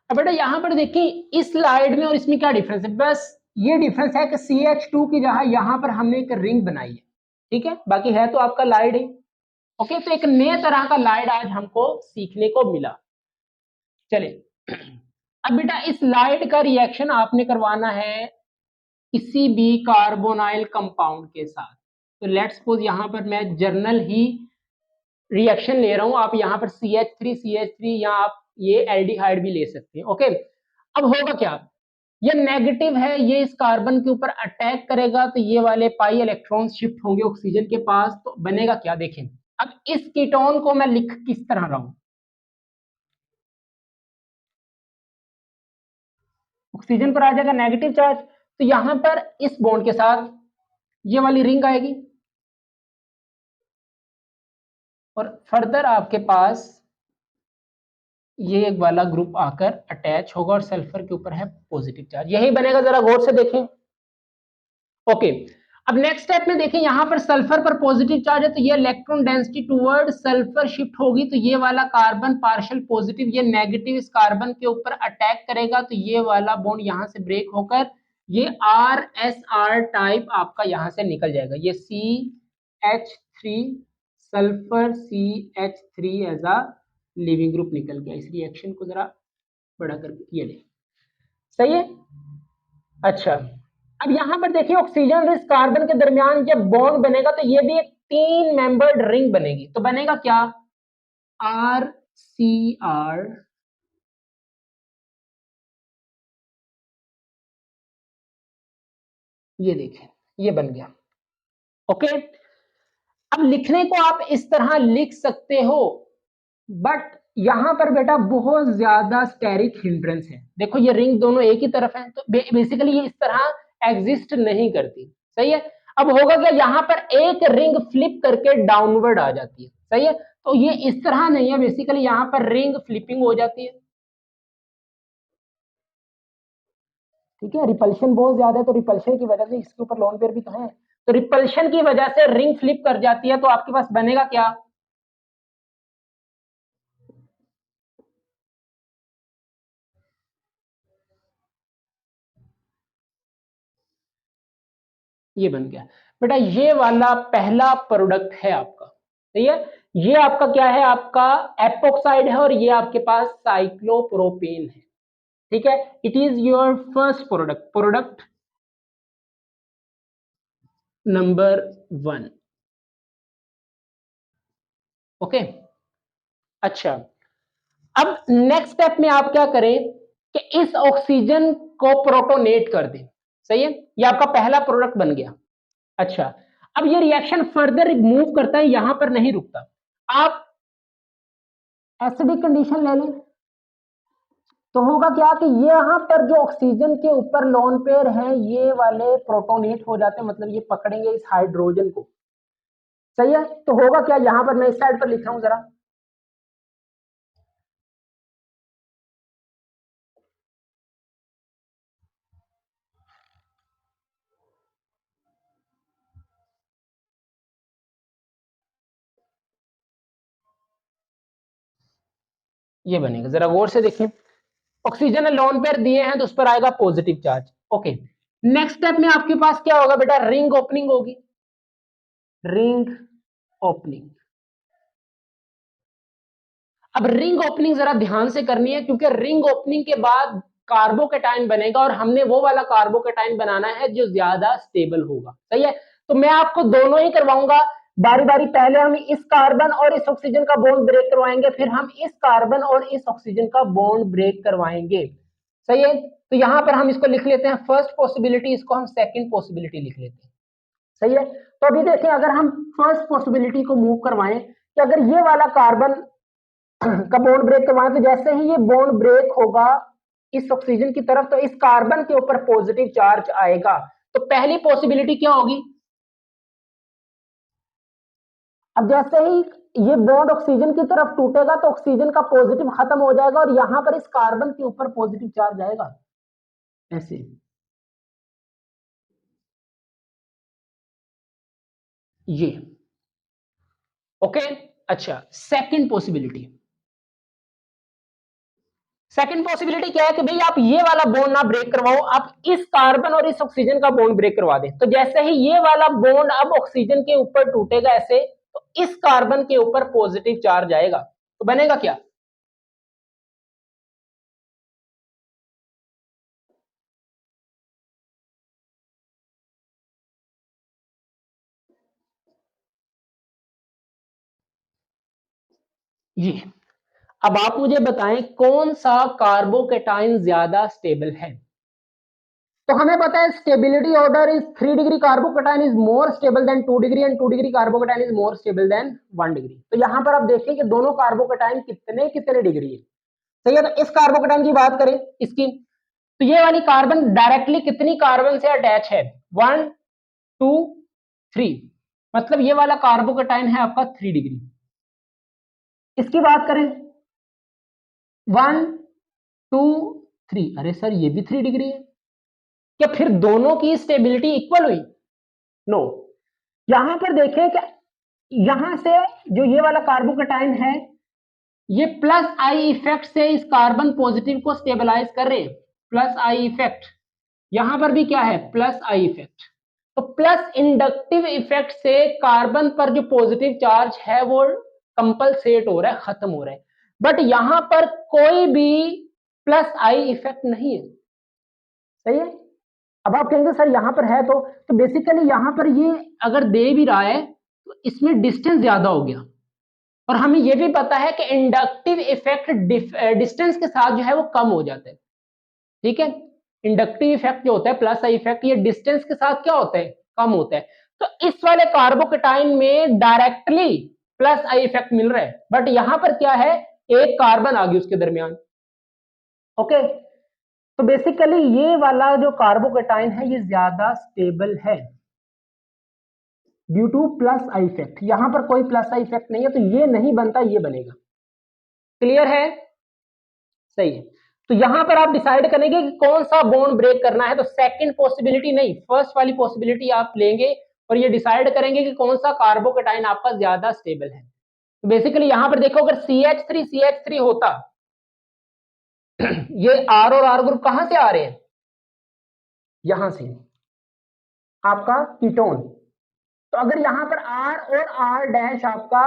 [SPEAKER 1] अब बेटा यहां पर देखिए इस स्लाइड में और इसमें क्या डिफरेंस है, बस ये डिफरेंस है कि CH2 की जगह यहां पर हमने एक रिंग बनाई है, ठीक है, बाकी है तो आपका लाइड है, ओके, तो एक नए तरह का लाइड आज हमको सीखने को मिला। चले, अब बेटा इस लाइड का रिएक्शन आपने करवाना है किसी भी कार्बोनाइल कंपाउंड के साथ, तो लेट्स सपोज यहां पर मैं जर्नल ही रिएक्शन ले रहा हूं, आप यहां पर CH3 या आप ये एल्डिहाइड भी ले सकते हैं, ओके। अब होगा क्या, ये नेगेटिव है, ये इस कार्बन के ऊपर अटैक करेगा, तो ये वाले पाई इलेक्ट्रॉन शिफ्ट होंगे ऑक्सीजन के पास, तो बनेगा क्या, देखें, अब इस कीटोन को मैं लिख किस तरह रहा हूं, ऑक्सीजन पर आ जाएगा नेगेटिव चार्ज, तो यहां पर इस बॉन्ड के साथ ये वाली रिंग आएगी और फर्दर आपके पास ये एक वाला ग्रुप आकर अटैच होगा और सल्फर के ऊपर है पॉजिटिव चार्ज, यही बनेगा, जरा गौर से देखें, ओके। अब नेक्स्ट स्टेप में देखें, यहां पर सल्फर पर पॉजिटिव चार्ज है, तो ये electron density toward sulphur shift होगी, तो ये वाला कार्बन पार्शियल पॉजिटिव, ये नेगेटिव इस कार्बन के ऊपर अटैक करेगा, तो ये वाला बॉन्ड यहां से ब्रेक होकर ये RSR टाइप आपका यहां से निकल जाएगा, ये CH3 sulphur CH3 as a leaving group निकल गया। इस रिएक्शन को जरा बड़ा करके ये ले, सही है। अच्छा, अब यहां पर देखिए ऑक्सीजन और इस कार्बन के दरमियान जब बॉन्ड बनेगा तो ये भी एक 3 मेंबर्ड रिंग बनेगी। तो बनेगा क्या? RCR, ये देखें ये बन गया। ओके, अब लिखने को आप इस तरह लिख सकते हो, बट यहां पर बेटा बहुत ज्यादा स्टेरिक हिंड्रेंस है। देखो ये रिंग दोनों एक ही तरफ है, तो बेसिकली ये इस तरह एग्जिस्ट नहीं करती। सही है। अब होगा क्या, यहां पर एक रिंग फ्लिप करके डाउनवर्ड आ जाती है। सही है, तो ये इस तरह नहीं है, बेसिकली यहां पर रिंग फ्लिपिंग हो जाती है। ठीक है, रिपल्शन बहुत ज्यादा है, तो रिपल्शन की वजह से इसके ऊपर लोन पेयर भी तो है, तो रिपल्शन की वजह से रिंग फ्लिप कर जाती है, तो आपके पास बनेगा क्या? ये बन गया बेटा, ये वाला पहला प्रोडक्ट है आपका। सही है, ये आपका क्या है, आपका एपोक्साइड है, और ये आपके पास साइक्लोप्रोपेन है। ठीक है, it is your first product, product number 1। Okay, अच्छा, अब नेक्स्ट स्टेप में आप क्या करें कि इस ऑक्सीजन को प्रोटोनेट कर दें। सही है, ये आपका पहला प्रोडक्ट बन गया। अच्छा, अब ये रिएक्शन फर्दर मूव करता है, यहां पर नहीं रुकता। आप एसिडिक कंडीशन ले लें, तो होगा क्या कि ये यहां पर जो ऑक्सीजन के ऊपर लोन पेयर हैं ये वाले प्रोटोनेट हो जाते हैं, मतलब ये पकड़ेंगे इस हाइड्रोजन को। सही है, तो होगा क्या, यहां पर मैं इस साइड पर लिख रहा हूं जरा, ये बनेगा, जरा गौर से देखिए। ऑक्सीजन ने लोन पेयर दिए हैं तो उस पर आएगा positive charge. Okay, next step में आपके पास क्या होगा बेटा, रिंग ओपनिंग होगी। रिंग ओपनिंग, अब रिंग ओपनिंग जरा ध्यान से करनी है, क्योंकि रिंग ओपनिंग के बाद कार्बोकेटाइन बनेगा, और हमने वो वाला कार्बोकेटाइन बनाना है जो ज्यादा स्टेबल होगा। सही है, तो मैं आपको दोनों ही करवाऊंगा बारी बारी। पहले हम इस कार्बन और इस ऑक्सीजन का बॉन्ड ब्रेक करवाएंगे, फिर हम इस कार्बन और इस ऑक्सीजन का बॉन्ड ब्रेक करवाएंगे। सही है, तो यहां पर हम इसको लिख लेते हैं फर्स्ट पॉसिबिलिटी, इसको हम सेकंड पॉसिबिलिटी लिख लेते हैं। सही है, तो अभी देखें, अगर हम फर्स्ट पॉसिबिलिटी को मूव करवाएं, कि अगर ये वाला कार्बन का बॉन्ड ब्रेक करवाएं, तो जैसे ही ये बॉन्ड ब्रेक होगा इस ऑक्सीजन की तरफ, तो इस कार्बन के ऊपर पॉजिटिव चार्ज आएगा। तो पहली पॉसिबिलिटी क्या होगी, अब जैसे ही ये बॉन्ड ऑक्सीजन की तरफ टूटेगा तो ऑक्सीजन का पॉजिटिव खत्म हो जाएगा, और यहां पर इस कार्बन के ऊपर पॉजिटिव चार्ज आएगा ऐसे। ये ओके। अच्छा, सेकंड पॉसिबिलिटी, सेकंड पॉसिबिलिटी क्या है कि भाई आप ये वाला बॉन्ड ना ब्रेक करवाओ, आप इस कार्बन और इस ऑक्सीजन का बॉन्ड ब्रेक करवा दें। तो जैसे ही ये वाला बॉन्ड अब ऑक्सीजन के ऊपर टूटेगा ऐसे, तो इस कार्बन के ऊपर पॉजिटिव चार्ज आएगा, तो बनेगा क्या, ये। अब आप मुझे बताएं कौन सा कार्बोकेटाइन ज्यादा स्टेबल है। तो हमें पता है stability order is 3 degree, carbocation is more stable then 2 degree, and 2 degree carbocation is more stable then 1 degree. तो यहां पर आप देखें कि दोनों कार्बोकेटाइन कितने कितने डिग्री है। सही है, तो इस कार्बोकेटाइन की बात करें इसकी, तो ये वाली कार्बन डायरेक्टली कितनी कार्बन से अटैच है, 1 2 3, मतलब ये वाला कार्बोकेटाइन है आपका 3 डिग्री। इसकी बात करें 1 2 3, अरे सर ये भी 3 डिग्री है, क्या फिर दोनों की स्टेबिलिटी इक्वल हुई? नो, यहां पर देखें कि यहां से जो ये वाला कार्बोकेटाइन है ये प्लस आई इफेक्ट से इस कार्बन पॉजिटिव को स्टेबलाइज कर रहे हैं, प्लस आई इफेक्ट। यहां पर भी क्या है, प्लस आई इफेक्ट। तो प्लस इंडक्टिव इफेक्ट से कार्बन पर जो पॉजिटिव चार्ज है वो कंपलसेट हो रहा है, खत्म हो रहा है, बट यहां पर कोई भी प्लस आई इफेक्ट नहीं है। सही है। अब आप कहेंगे सर यहाँ पर है तो बेसिकली यहाँ पर ये अगर दे भी रहा है तो इसमें डिस्टेंस ज्यादा हो गया, और हमें ये भी पता है कि इंडक्टिव इफेक्ट डिस्टेंस के साथ जो है वो कम हो जाता है। ठीक है, इंडक्टिव इफेक्ट जो होता है प्लस आई इफेक्ट, ये डिस्टेंस के साथ क्या होता है, कम होता है। तो इस वाले कार्बोकेटाइन में डायरेक्टली प्लस आई इफेक्ट मिल रहा है, बट यहां पर क्या है, एक कार्बन आ गई उसके दरमियान। ओके, तो बेसिकली ये वाला जो कार्बोकेटाइन है ये ज्यादा स्टेबल है due two plus I effect. यहां पर कोई प्लस आई इफेक्ट नहीं है तो ये नहीं बनता, ये बनेगा। क्लियर है, सही है। तो यहां पर आप डिसाइड करेंगे कि कौन सा बॉन्ड ब्रेक करना है, तो सेकंड पॉसिबिलिटी नहीं, फर्स्ट वाली पॉसिबिलिटी आप लेंगे और ये डिसाइड करेंगे कि कौन सा कार्बोकेटाइन आपका ज्यादा स्टेबल है। तो बेसिकली यहां पर देखो, अगर CH3 होता, ये R और R ग्रुप कहां से आ रहे हैं, यहां से आपका कीटोन। तो अगर यहां पर R और R डैश आपका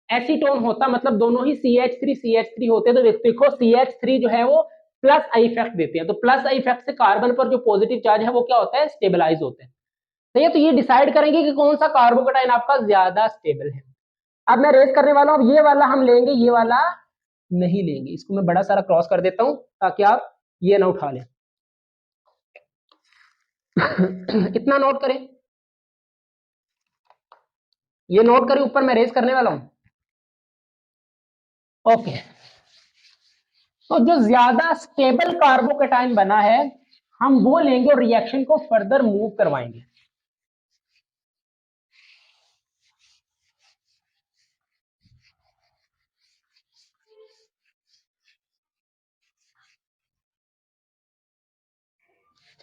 [SPEAKER 1] एसीटोन होता, मतलब दोनों ही CH3 होते, तो देखो CH3 जो है वो प्लस आई इफेक्ट देते हैं, तो प्लस आई इफेक्ट से कार्बन पर जो पॉजिटिव चार्ज है वो क्या होता है, स्टेबलाइज होते हैं। सही है, तो ये डिसाइड करेंगे कि कौन सा कार्बोकेटाइन आपका ज्यादा स्टेबल है। अब मैं रेस करने वाला हूं, ये वाला हम लेंगे, ये वाला नहीं लेंगे, इसको मैं बड़ा सारा क्रॉस कर देता हूं ताकि आप ये ना उठा लें। इतना नोट करें, ये नोट करें, ऊपर मैं रेस करने वाला हूं। ओके, तो जो ज्यादा स्टेबल कार्बोकेटाइन बना है हम वो लेंगे और रिएक्शन को फर्दर मूव करवाएंगे।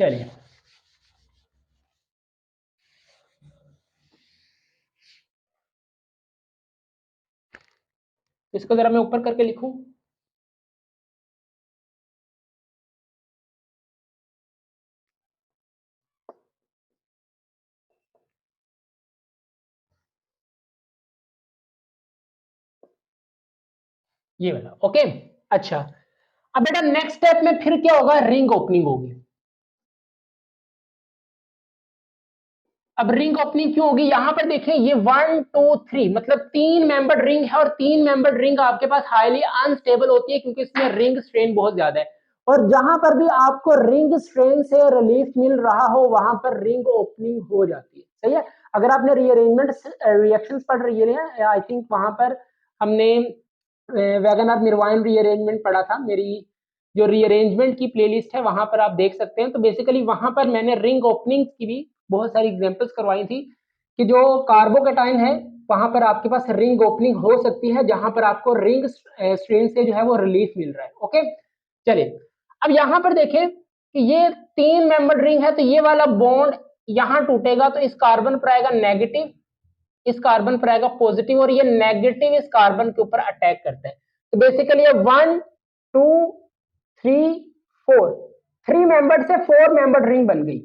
[SPEAKER 1] चलिए, इसको जरा मैं ऊपर करके लिखूं। ये वाला, ओके। अच्छा, अब बेटा नेक्स्ट स्टेप में फिर क्या होगा, रिंग ओपनिंग होगी। अब रिंग ओपनिंग क्यों होगी, यहां पर देखें, ये 1 2 3 मतलब 3 मेंबर्ड रिंग है, और 3 मेंबर्ड रिंग आपके पास हाईली अनस्टेबल होती है क्योंकि इसमें रिंग स्ट्रेन बहुत ज्यादा है। और जहां पर भी आपको रिंग स्ट्रेन से रिलीफ मिल रहा हो वहां पर रिंग ओपनिंग हो जाती है। सही है, अगर आपने रीअरेंजमेंट रिएक्शंस पढ़ रही है, आई थिंक वहां पर हमने वैगनर निर्वाइन रीअरेंजमेंट पढ़ा था, मेरी जो रीअरेंजमेंट की प्लेलिस्ट है वहां पर आप देख सकते हैं। तो बेसिकली वहां पर मैंने रिंग ओपनिंग की भी बहुत सारी एग्जांपल्स करवाई थी कि जो कार्बोकेटाइन है वहां पर आपके पास रिंग ओपनिंग हो सकती है जहां पर आपको रिंग स्ट्रेन से जो है वो रिलीफ मिल रहा है। ओके, चलिए, अब यहां पर देखें कि ये 3 मेंबर्ड रिंग है, तो ये वाला बॉन्ड यहां टूटेगा तो इस कार्बन पर आएगा नेगेटिव, इस कार्बन पर आएगा पॉजिटिव, और ये नेगेटिव इस कार्बन के ऊपर अटैक करता है। तो बेसिकली ये 1 2 3 4 3 मेंबर्ड से 4 मेंबर्ड रिंग बन गई,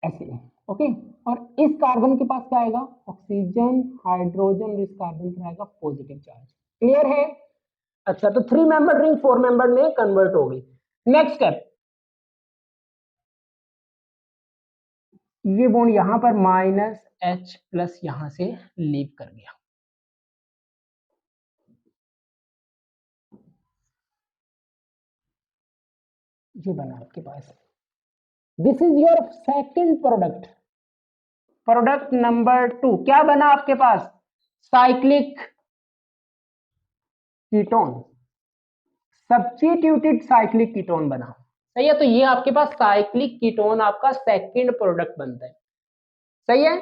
[SPEAKER 1] ऐसे। ओके, और इस कार्बन के पास क्या आएगा, ऑक्सीजन हाइड्रोजन, इस कार्बन पर आएगा पॉजिटिव चार्ज। क्लियर है, अच्छा, तो 3 मेंबर्ड रिंग 4 मेंबर्ड में कन्वर्ट हो गई। नेक्स्ट स्टेप, ये बॉन्ड यहां पर -H+ यहां से लीव कर गया। ये बना आपके पास, this is your second product. Product number 2 क्या बना आपके पास, cyclic ketone, substituted cyclic ketone बना। सही है, तो ये आपके पास साइक्लिक कीटोन आपका सेकंड प्रोडक्ट बनता है। सही है,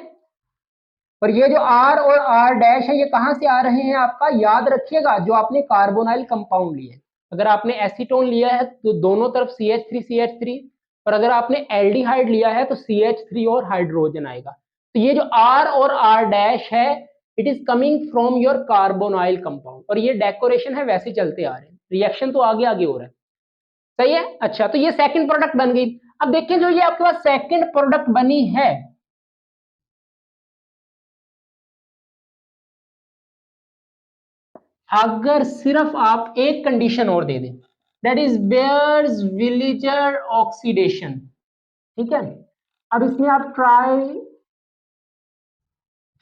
[SPEAKER 1] और ये जो R और R डैश है ये कहां से आ रहे हैं आपका, याद रखिएगा जो आपने कार्बोनाइल कंपाउंड लिए, अगर आपने एसीटोन लिया है तो दोनों तरफ CH3 और अगर आपने एल्डिहाइड लिया है तो CH3 और हाइड्रोजन आएगा। तो ये जो R और R डैश है it is coming from your carbonyl compound, और ये डेकोरेशन है वैसे चलते आ रहे हैं, रिएक्शन तो आगे आगे हो रहा है। सही है, अच्छा, तो ये सेकंड प्रोडक्ट बन गई। अब देखिए जो ये आपके पास सेकंड प्रोडक्ट बनी है, अगर सिर्फ आप एक कंडीशन और दे दें, that is bears villager oxidation, ठीक है। अब इसमें आप ट्राई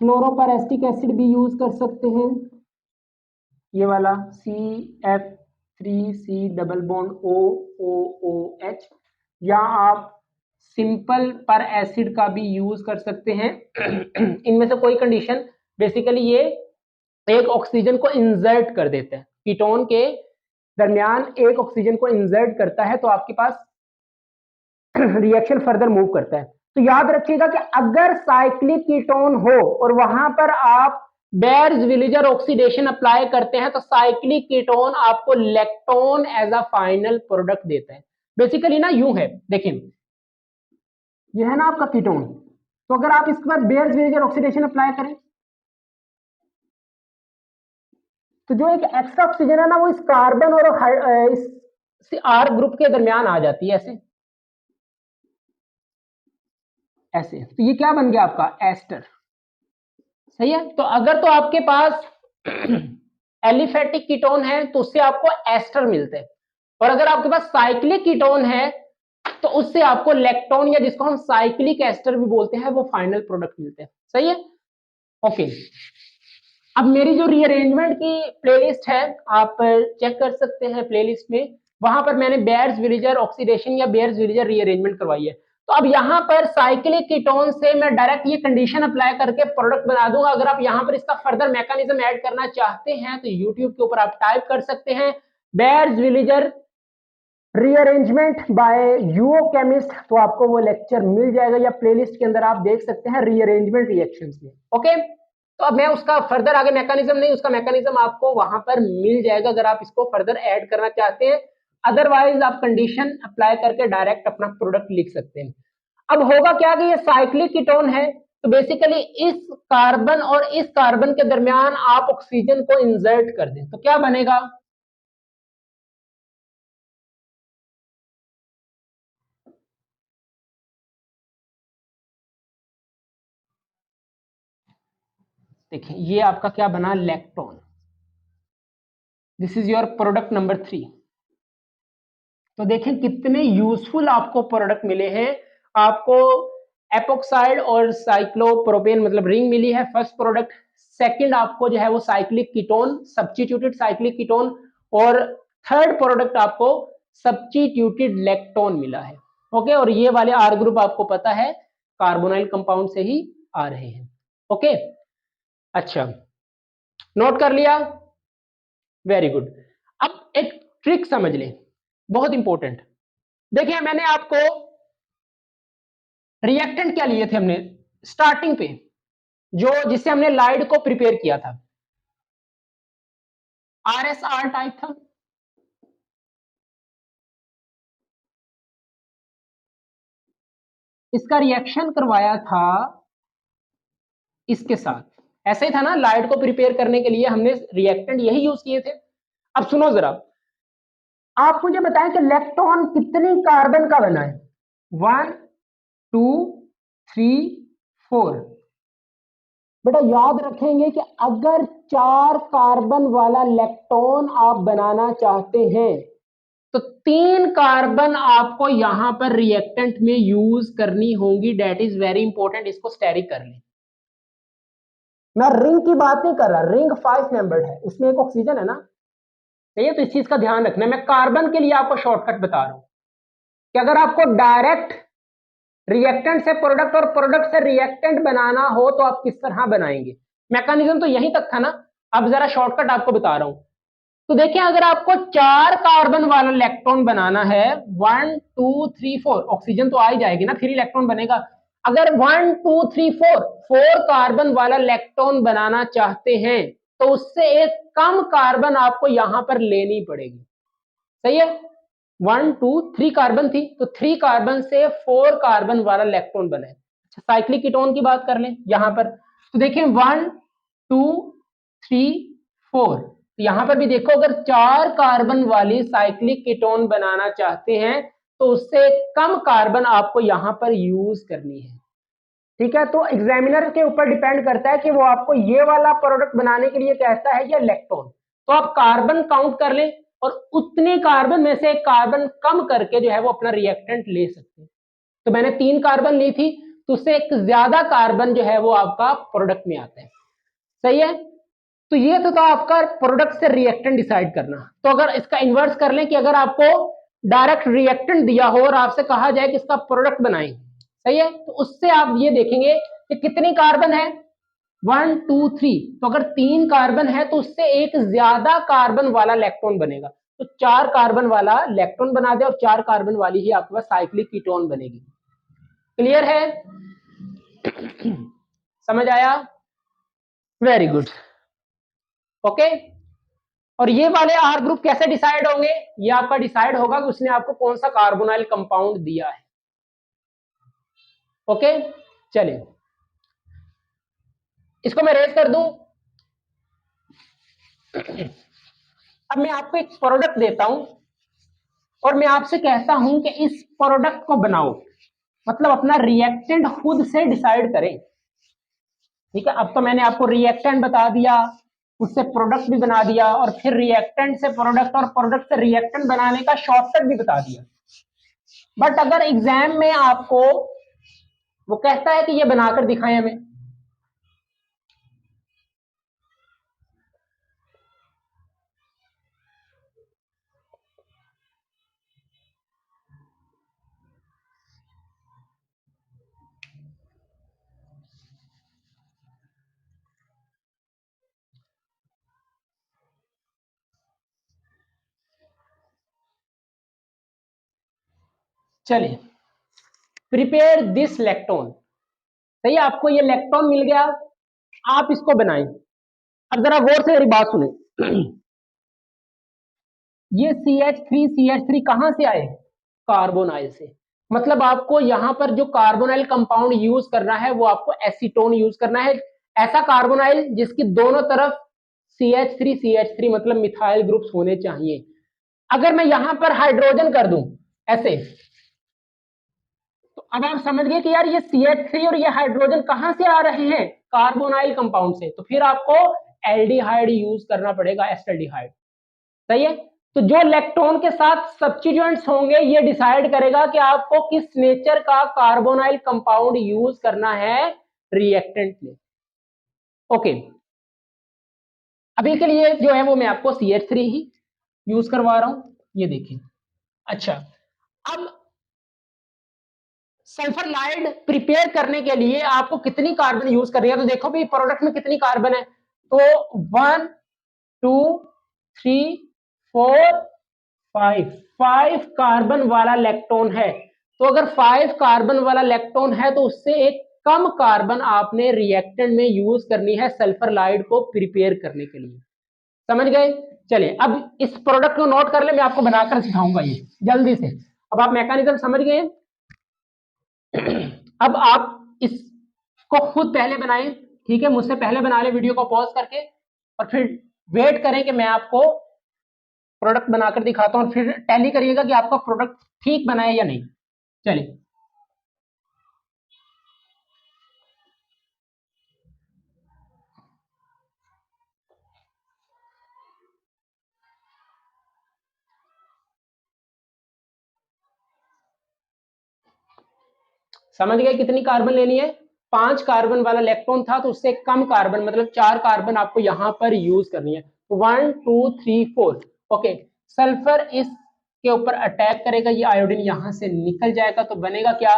[SPEAKER 1] फ्लोरोपेरेस्टिक एसिड भी यूज कर सकते हैं, ये वाला CF3C डबल बॉन्ड OOOH, या आप सिंपल पर एसिड का भी यूज कर सकते हैं। इनमें से कोई कंडीशन, बेसिकली ये एक ऑक्सीजन को इंसर्ट कर देते हैं, कीटोन के दरमियान एक ऑक्सीजन को इंसर्ट करता है, तो आपके पास रिएक्शन फर्दर मूव करता है। तो याद रखिएगा कि अगर साइक्लिक कीटोन हो और वहां पर आप बेयर्स विलेजर ऑक्सीडेशन अप्लाई करते हैं, तो साइक्लिक कीटोन आपको lactone as a final product देता है। बेसिकली ना यूं है, देखिए ये है ना आपका कीटोन, तो अगर आप इसके बाद बेयर्स विलेजर ऑक्सीडेशन अप्लाई करें, तो जो एक एक्स्ट्रा ऑक्सीजन है ना, वो इस कार्बन और इस आर ग्रुप के दरमियान आ जाती है, ऐसे ऐसे। तो ये क्या बन गया आपका एस्टर, सही है। तो अगर तो आपके पास एलिफेटिक कीटोन है तो उससे आपको एस्टर मिलते हैं, और अगर आपके पास साइक्लिक कीटोन है तो उससे आपको लैक्टोन, या जिसको हम साइक्लिक एस्टर भी बोलते हैं, वो फाइनल प्रोडक्ट मिलते हैं, सही है। ओके, अब मेरी जो रीअरेंजमेंट की प्लेलिस्ट है, आप चेक कर सकते हैं प्लेलिस्ट में, वहां पर मैंने बेयर्स विलेजर ऑक्सीडेशन या बेयर्स विलेजर रीअरेंजमेंट करवाई है। तो अब यहाँ पर साइक्लिक कीटोन से मैं डायरेक्ट ये कंडीशन अप्लाई करके प्रोडक्ट बना दूंगा। अगर आप यहाँ पर इसका फर्दर मैकेनिज्म ऐड करना चाहते हैं तो यूट्यूब के ऊपर आप टाइप कर सकते हैं Baeyer's Villiger rearrangement by UO Chemist, तो आपको वो लेक्चर मिल जाएगा, या प्लेलिस्ट के अंदर आप देख सकते हैं रीअरेंजमेंट रिएक्शंस में। ओके, तो अब मैं उसका फर्दर आगे मैकेनिज्म नहीं, उसका मैकेनिज्म आपको वहां पर मिल जाएगा अगर आप इसको फर्दर ऐड करना चाहते हैं। अदरवाइज आप कंडीशन अप्लाई करके डायरेक्ट अपना प्रोडक्ट लिख सकते हैं। अब होगा क्या कि ये साइक्लिक कीटोन है, तो बेसिकली इस कार्बन और इस कार्बन के दरमियान आप ऑक्सीजन को इंसर्ट कर दें, तो क्या बनेगा, देखिए ये आपका क्या बना, lactone. This is your product number 3। तो देखें कितने यूजफुल आपको प्रोडक्ट मिले हैं। आपको एपोक्साइड और साइक्लोप्रोपेन मतलब रिंग मिली है, फर्स्ट प्रोडक्ट। सेकंड आपको जो है वो cyclic ketone, substituted cyclic ketone, और थर्ड प्रोडक्ट आपको सब्स्टिट्यूटेड लैक्टोन मिला है। ओके, और ये वाले आर ग्रुप आपको पता है कार्बोनाइल कंपाउंड से ही आ रहे हैं। ओके, अच्छा, नोट कर लिया, वेरी गुड। अब एक ट्रिक समझ ले, बहुत इंपॉर्टेंट। देखिए मैंने आपको रिएक्टेंट क्या लिए थे हमने स्टार्टिंग पे, जो जिससे हमने लाइड को प्रिपेयर किया था, RSR टाइप था। इसका रिएक्शन करवाया था इसके साथ, ऐसे ही था ना, लाइट को प्रिपेयर करने के लिए हमने रिएक्टेंट यही यूज किए थे। अब सुनो जरा, आप मुझे बताएं कि इलेक्ट्रॉन कितनी कार्बन का बना है, 1 2 3 4। बेटा याद रखेंगे कि अगर 4 कार्बन वाला इलेक्ट्रॉन आप बनाना चाहते हैं तो 3 कार्बन आपको यहां पर रिएक्टेंट में यूज करनी होगी, डेट इज वेरी इंपॉर्टेंट, इसको स्टेरिक कर लें। मैं रिंग की बात नहीं कर रहा, रिंग 5 मेंबर्ड है, उसमें एक ऑक्सीजन है ना, सही है। तो इस चीज का ध्यान रखना है, मैं कार्बन के लिए आपको शॉर्टकट बता रहा हूं कि अगर आपको डायरेक्ट रिएक्टेंट से प्रोडक्ट और प्रोडक्ट से रिएक्टेंट बनाना हो तो आप किस तरह बनाएंगे, मैकेनिज्म तो यहीं तक था ना। अब जरा शॉर्टकट आपको बता रहा हूं। तो देखिए अगर आपको 4 कार्बन वाला इलेक्ट्रॉन बनाना है, 1 2 3 4, ऑक्सीजन तो आ ही जाएगी ना, फिर इलेक्ट्रॉन बनेगा। अगर 1 2 3 4 कार्बन वाला इलेक्ट्रॉन बनाना चाहते हैं तो उससे एक कम कार्बन आपको यहां पर लेनी पड़ेगी, सही है। 1 2 3 कार्बन थी, तो 3 कार्बन से 4 कार्बन वाला इलेक्ट्रॉन बने। अच्छा, साइक्लिक कीटोन की बात कर लें यहां पर, तो देखिए 1 2 3 4, यहां पर भी देखो अगर 4 कार्बन वाली साइक्लिक कीटोन बनाना चाहते हैं तो उससे कम कार्बन आपको यहां पर यूज करनी है, ठीक है। तो एग्जामिनर के ऊपर डिपेंड करता है कि वो आपको ये वाला प्रोडक्ट बनाने के लिए कहता है या इलेक्ट्रॉन। तो आप कार्बन काउंट कर लें और उतने कार्बन में से एक कार्बन कम करके जो है वो अपना रिएक्टेंट ले सकते हैं। तो मैंने 3 कार्बन ली थी, तो उससे एक ज्यादा कार्बन जो है वो आपका प्रोडक्ट में आता है। सही है। तो ये तो था आपका प्रोडक्ट से रिएक्टेंट डिसाइड करना। तो अगर इसका इन्वर्स कर लें कि अगर आपको डायरेक्ट रिएक्टेंट दिया हो और आपसे कहा जाए कि इसका प्रोडक्ट बनाएं, सही है, तो उससे आप ये देखेंगे कि कितनी कार्बन है, 1 2 3। तो अगर 3 कार्बन है तो उससे एक ज्यादा कार्बन वाला इलेक्ट्रॉन बनेगा, तो 4 कार्बन वाला इलेक्ट्रॉन बना दे और 4 कार्बन वाली ही आपके पास साइक्लिक कीटोन बनेगी। क्लियर है? समझ आया? Very good. ओके। और ये वाले आर ग्रुप कैसे डिसाइड होंगे? ये आपका डिसाइड होगा कि उसने आपको कौन सा कार्बोनाइल कंपाउंड दिया है। ओके, चलिए इसको मैं रेज कर दूं। अब मैं आपको एक प्रोडक्ट देता हूं और मैं आपसे कहता हूं कि इस प्रोडक्ट को बनाओ, मतलब अपना रिएक्टेंट खुद से डिसाइड करें। ठीक है, अब तो मैंने आपको रिएक्टेंट बता दिया, उससे प्रोडक्ट भी बना दिया, और फिर रिएक्टेंट से प्रोडक्ट और प्रोडक्ट से रिएक्टेंट बनाने का शॉर्टकट भी बता दिया। बट अगर एग्जाम में आपको वो कहता है कि ये बनाकर दिखाएं हमें, चलिए प्रिपेयर दिस लैक्टोन। सही, आपको ये लैक्टोन मिल गया, आप इसको बनाएं। अब जरा गौर से मेरी बात सुने। ये CH3 कहां से आए? कार्बोनाइल से। मतलब आपको यहां पर जो कार्बोनाइल कंपाउंड यूज करना है वो आपको एसीटोन यूज करना है, ऐसा कार्बोनाइल जिसकी दोनों तरफ CH3 मतलब मिथाइल ग्रुप्स होने चाहिए। अगर मैं यहां पर हाइड्रोजन कर दूं ऐसे, तो अब आप समझ गए कि यार ये CH3 और ये हाइड्रोजन कहां से आ रहे हैं? कार्बोनाइल कंपाउंड से। तो फिर आपको एल्डिहाइड यूज करना पड़ेगा, एस्टल्डिहाइड। सही है। तो जो इलेक्ट्रॉन के साथ सब्स्टिट्यूएंट्स होंगे ये डिसाइड करेगा कि आपको किस नेचर का कार्बोनाइल कंपाउंड यूज करना है रिएक्टेंट में। ओके, अभी के लिए जो है वो मैं आपको CH3 ही यूज करवा रहा हूं, ये देखिए। अच्छा, अब सल्फर प्रिपेयर करने के लिए आपको कितनी कार्बन यूज करनी है? तो देखो भाई प्रोडक्ट में कितनी कार्बन है, तो 1 2 3 4 5 कार्बन वाला इलेक्ट्रॉन है। तो अगर 5 कार्बन वाला इलेक्ट्रॉन है तो उससे एक कम कार्बन आपने रिएक्टेंट में यूज करनी है सल्फर लाइड को प्रिपेयर करने के लिए। समझ गए? चलिए अब इस प्रोडक्ट को नोट कर ले, मैं आपको बनाकर सिखाऊंगा ये जल्दी से। अब आप मैकेनिज्म समझ गए। अब आप इसको खुद पहले बनाएं, ठीक है, मुझसे पहले बना ले वीडियो को पॉज करके, और फिर वेट करें कि मैं आपको प्रोडक्ट बनाकर दिखाता हूं, और फिर टैली करिएगा कि आपका प्रोडक्ट ठीक बना है या नहीं। चलिए समझ गए कितनी कार्बन लेनी है? 5 कार्बन वाला इलेक्ट्रॉन था तो उससे कम कार्बन मतलब 4 कार्बन आपको यहां पर यूज करनी है। 1 2 3 4। ओके, सल्फर इसके ऊपर अटैक करेगा, ये आयोडीन यहां से निकल जाएगा, तो बनेगा क्या?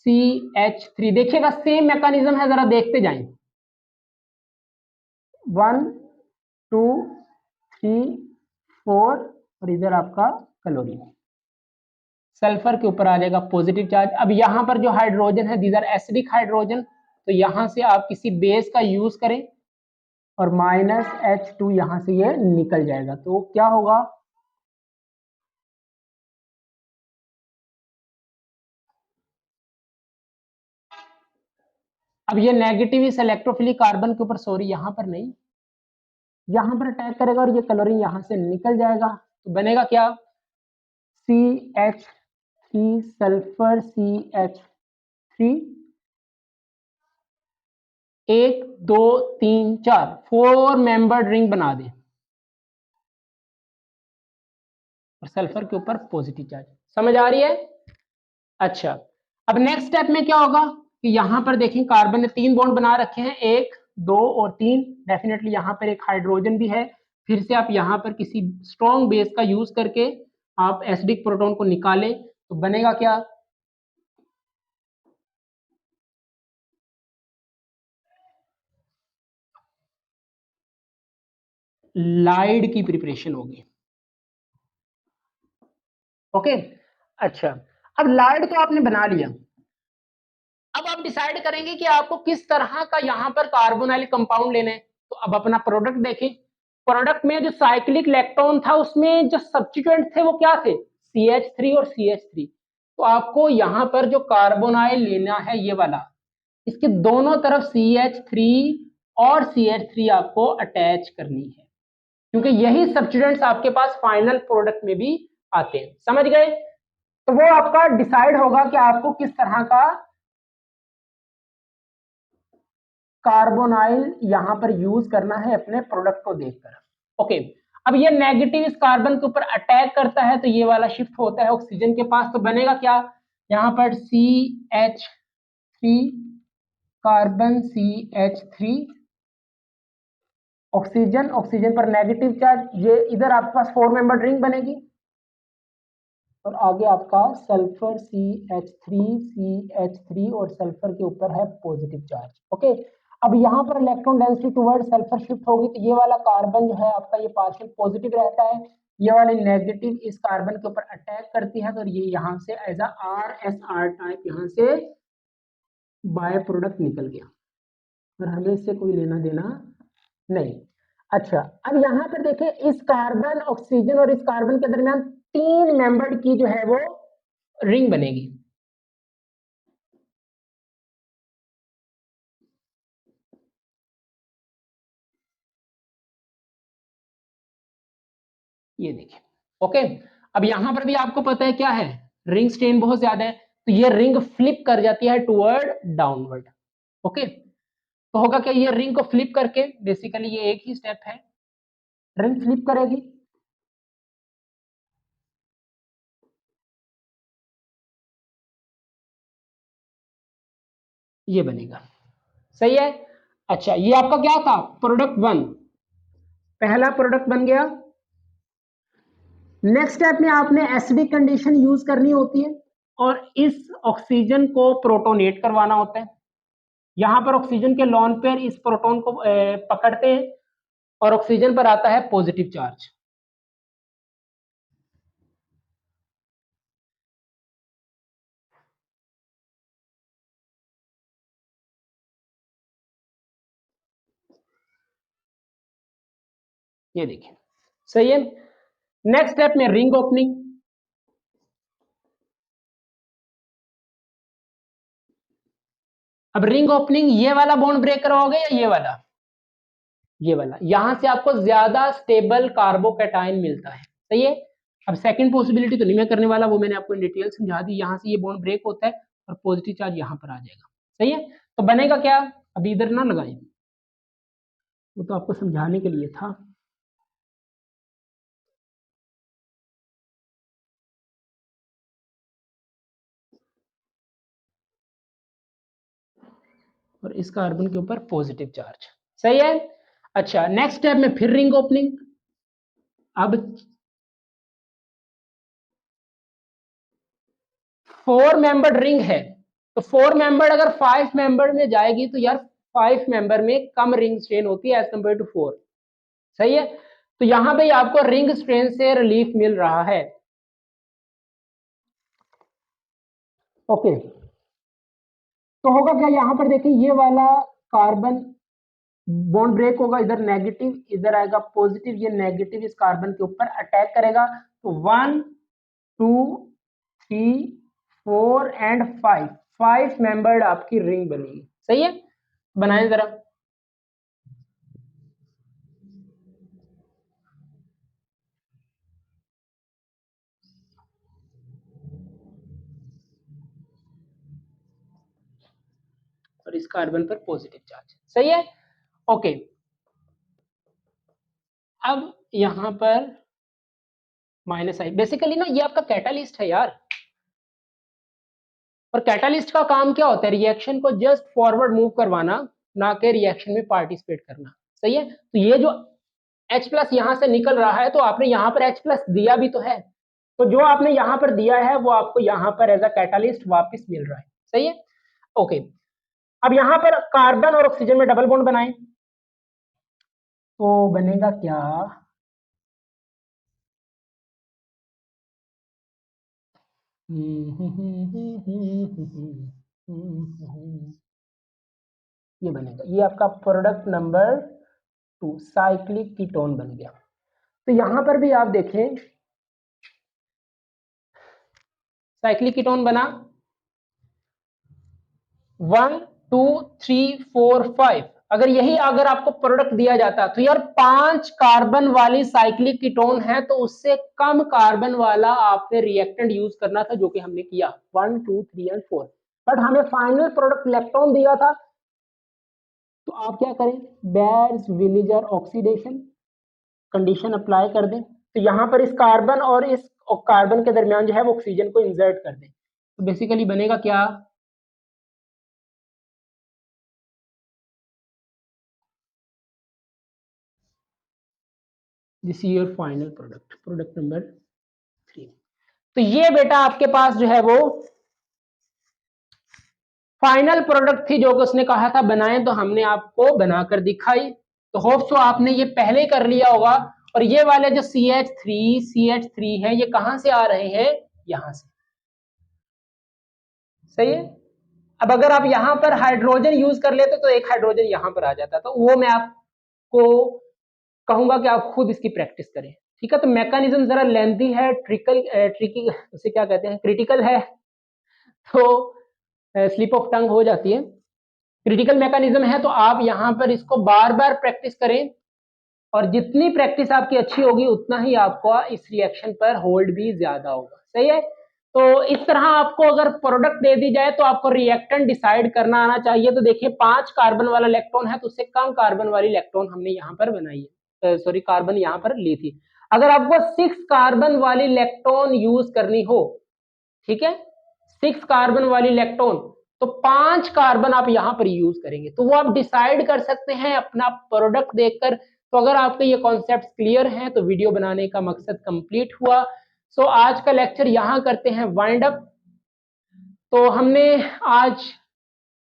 [SPEAKER 1] CH3। देखिएगा सेम मैकेनिज्म है, जरा देखते जाएं। 1 2 3 4 और इधर आपका क्लोरीन, सल्फर के ऊपर आ जाएगा पॉजिटिव चार्ज। अब यहां पर जो हाइड्रोजन है, दीज आर एसिडिक हाइड्रोजन, तो यहां से आप किसी बेस का यूज करें और -H2 यहां से ये निकल जाएगा, तो क्या होगा? अब ये नेगेटिव इस इलेक्ट्रोफिलिक कार्बन के ऊपर, सॉरी यहां पर नहीं, यहां पर अटैक करेगा और ये क्लोरीन यहां से निकल जाएगा, तो बनेगा क्या? CH3 sulphur CH3, 1 2 3 4 4 membered ring बना दे। और सल्फर के ऊपर पॉजिटिव चार्ज। समझ आ रही है? अच्छा, अब नेक्स्ट स्टेप में क्या होगा कि यहां पर देखें कार्बन ने 3 बॉन्ड बना रखे हैं, 1 2 और 3। डेफिनेटली यहां पर एक हाइड्रोजन भी है। फिर से आप यहां पर किसी स्ट्रॉन्ग बेस का यूज करके आप एसिडिक प्रोटॉन को निकालें तो बनेगा क्या? लाइड की प्रिपरेशन होगी। ओके, अच्छा, अब लाइड तो आपने बना लिया। अब आप डिसाइड करेंगे कि आपको किस तरह का यहां पर कार्बोनाइल कंपाउंड लेना है। तो अब अपना प्रोडक्ट देखें। प्रोडक्ट में जो साइक्लिक इलेक्ट्रॉन था उसमें जो सब्स्टिट्यूएंट थे वो क्या थे? CH3 और CH3। तो आपको यहां पर जो कार्बोनाइल लेना है ये वाला, इसके दोनों तरफ CH3 और CH3 आपको अटैच करनी है, क्योंकि यही सब्स्टिट्यूएंट्स आपके पास फाइनल प्रोडक्ट में भी आते हैं। समझ गए? तो वो आपका डिसाइड होगा कि आपको किस तरह का कार्बोनाइल यहां पर यूज करना है अपने प्रोडक्ट को देखकर। ओके, अब ये नेगेटिव इस कार्बन के ऊपर अटैक करता है तो ये वाला शिफ्ट होता है ऑक्सीजन के पास। तो बनेगा क्या? यहां पर CH3 carbon CH3 oxygen, oxygen पर नेगेटिव चार्ज, ये इधर आपके पास 4 मेंबर रिंग बनेगी और आगे आपका सल्फर CH3 और सल्फर के ऊपर है पॉजिटिव चार्ज। ओके, अब यहाँ पर electron density toward sulphur shift होगी तो ये वाला कार्बन जो है आपका ये पार्शियल पॉजिटिव रहता है, ये वाली नेगेटिव इस कार्बन के ऊपर अटैक करती है तो ये यहाँ से एज अ RSR टाइप यहाँ से बाय प्रोडक्ट निकल गया और हमें इससे कोई लेना देना नहीं। अच्छा, अब यहाँ पर देखें इस कार्बन ऑक्सीजन और इस कार्बन के दरमियान 3 मेंबर्ड की जो है वो रिंग बनेगी। ये देखिए। ओके, अब यहां पर भी आपको पता है क्या है, रिंग स्ट्रेन बहुत ज्यादा है तो ये रिंग फ्लिप कर जाती है टुवर्ड डाउनवर्ड। ओके, तो होगा क्या, ये रिंग को फ्लिप करके, बेसिकली ये एक ही स्टेप है, रिंग फ्लिप करेगी, ये बनेगा। सही है? अच्छा, ये आपका क्या था? प्रोडक्ट 1, पहला प्रोडक्ट बन गया। नेक्स्ट स्टेप में आपने एसिडिक कंडीशन यूज करनी होती है और इस ऑक्सीजन को प्रोटोनेट करवाना होता है। यहां पर ऑक्सीजन के लॉन पेयर इस प्रोटॉन को पकड़ते हैं और ऑक्सीजन पर आता है पॉजिटिव चार्ज। ये देखिए, सही है। नेक्स्ट स्टेप में रिंग ओपनिंग। अब रिंग ओपनिंग ये वाला बॉन्ड ब्रेक करवाओगे या ये वाला? ये वाला। यहां से आपको ज्यादा स्टेबल कार्बोकैटायन मिलता है। सही है? अब सेकंड पॉसिबिलिटी तो नहीं मैं करने वाला, वो मैंने आपको इन डिटेल समझा दी। यहां से ये बॉन्ड ब्रेक होता है और पॉजिटिव चार्ज यहां पर आ जाएगा। सही है? तो बनेगा क्या? अभी इधर ना लगाइए, वो तो आपको समझाने के लिए था। और इस कार्बन के ऊपर पॉजिटिव चार्ज। सही है? अच्छा, नेक्स्ट स्टेप में फिर रिंग ओपनिंग। अब 4 मेंबर्ड रिंग है तो 4 मेंबर्ड अगर 5 मेंबर में जाएगी तो यार 5 मेंबर में कम रिंग स्ट्रेन होती है एज कम्पेयर टू 4। सही है? तो यहां पे आपको रिंग स्ट्रेन से रिलीफ मिल रहा है। ओके, तो होगा क्या, यहां पर देखिए ये वाला कार्बन बॉन्ड ब्रेक होगा, इधर नेगेटिव इधर आएगा पॉजिटिव, ये नेगेटिव इस कार्बन के ऊपर अटैक करेगा तो 1 2 3 4 एंड 5, 5 मेंबर्ड आपकी रिंग बनेगी। सही है? बनाएं जरा। और इस कार्बन पर पॉजिटिव चार्ज। सही है? ओके, अब यहां पर माइनस आई। बेसिकली ना ये आपका कैटालिस्ट है यार, और कैटालिस्ट का काम क्या होता है, रिएक्शन को जस्ट फॉरवर्ड मूव करवाना, ना कि रिएक्शन में पार्टिसिपेट करना। सही है, तो ये जो H प्लस यहां से निकल रहा है, तो आपने यहां पर H प्लस दिया भी तो है, तो जो आपने यहां पर दिया है वो आपको यहां पर एज अ कैटालिस्ट वापस मिल रहा है। सही है, ओके। अब यहां पर कार्बन और ऑक्सीजन में डबल बॉन्ड बनाएं, तो बनेगा क्या, ये बनेगा, ये आपका प्रोडक्ट नंबर 2 साइक्लिक कीटोन बन गया। तो यहां पर भी आप देखें साइक्लिक कीटोन बना 1 2 3 4 5। अगर आपको प्रोडक्ट दिया जाता तो यार 5 कार्बन वाली साइक्लिक कीटोन है, तो उससे कम कार्बन वाला आपने रिएक्टेंट यूज करना था, जो कि हमने किया 1 2 3 एंड 4। बट हमें फाइनल प्रोडक्ट इलेक्ट्रॉन दिया था, तो आप क्या करें, बेयर्स विलिजर ऑक्सीडेशन कंडीशन अप्लाई कर दें। तो यहां पर इस कार्बन और इस कार्बन के दरमियान जो है वो ऑक्सीजन को इंसर्ट कर दें, तो बेसिकली बनेगा क्या, this is your final product, product number 3। तो ये बेटा आपके पास जो है वो फाइनल प्रोडक्ट थी, जो कि उसने कहा था बनाएं, तो हमने आपको बनाकर दिखाई। तो होप सो आपने ये पहले कर लिया होगा। और ये वाले जो CH3 है, ये कहां से आ रहे हैं, यहां से। सही है, अब अगर आप यहां पर हाइड्रोजन यूज कर लेते तो एक हाइड्रोजन यहां पर आ जाता, तो वो मैं आपको कहूंगा कि आप खुद इसकी प्रैक्टिस करें। ठीक है, तो मैकेनिज्म जरा लेंथी है, ट्रिकी उसे क्या कहते हैं, क्रिटिकल है, तो स्लिप ऑफ टंग हो जाती है। क्रिटिकल मैकेनिज्म है, तो आप यहां पर इसको बार बार प्रैक्टिस करें, और जितनी प्रैक्टिस आपकी अच्छी होगी उतना ही आपको इस रिएक्शन पर होल्ड भी ज्यादा होगा। सही है, तो इस तरह आपको अगर प्रोडक्ट दे दी जाए तो आपको रिएक्टेंट डिसाइड करना आना चाहिए। तो देखिए 5 कार्बन वाला इलेक्ट्रॉन है, तो उससे कम कार्बन वाली इलेक्ट्रॉन हमने यहाँ पर बनाई है, सॉरी कार्बन यहाँ पर ली थी। अगर आपको 6 कार्बन वाली इलेक्ट्रॉन यूज करनी हो, ठीक है, 6 कार्बन वाली इलेक्ट्रॉन, तो 5 कार्बन आप यहां पर यूज करेंगे, तो वो आप डिसाइड कर सकते हैं अपना प्रोडक्ट देखकर। तो अगर आपके ये कॉन्सेप्ट क्लियर हैं, तो वीडियो बनाने का मकसद कंप्लीट हुआ। सो आज का लेक्चर यहां करते हैं वाइंड अप। तो हमने आज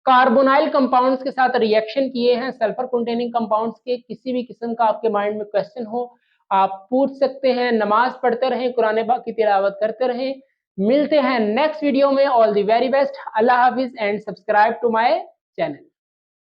[SPEAKER 1] कार्बोनाइल कंपाउंड्स के साथ रिएक्शन किए हैं, सल्फर कंटेनिंग कंपाउंड्स के। किसी भी किस्म का आपके माइंड में क्वेश्चन हो आप पूछ सकते हैं। नमाज पढ़ते रहें, कुरान पाक की तिलावत करते रहें। मिलते हैं नेक्स्ट वीडियो में। ऑल द वेरी बेस्ट, अल्लाह हाफिज and subscribe to my channel.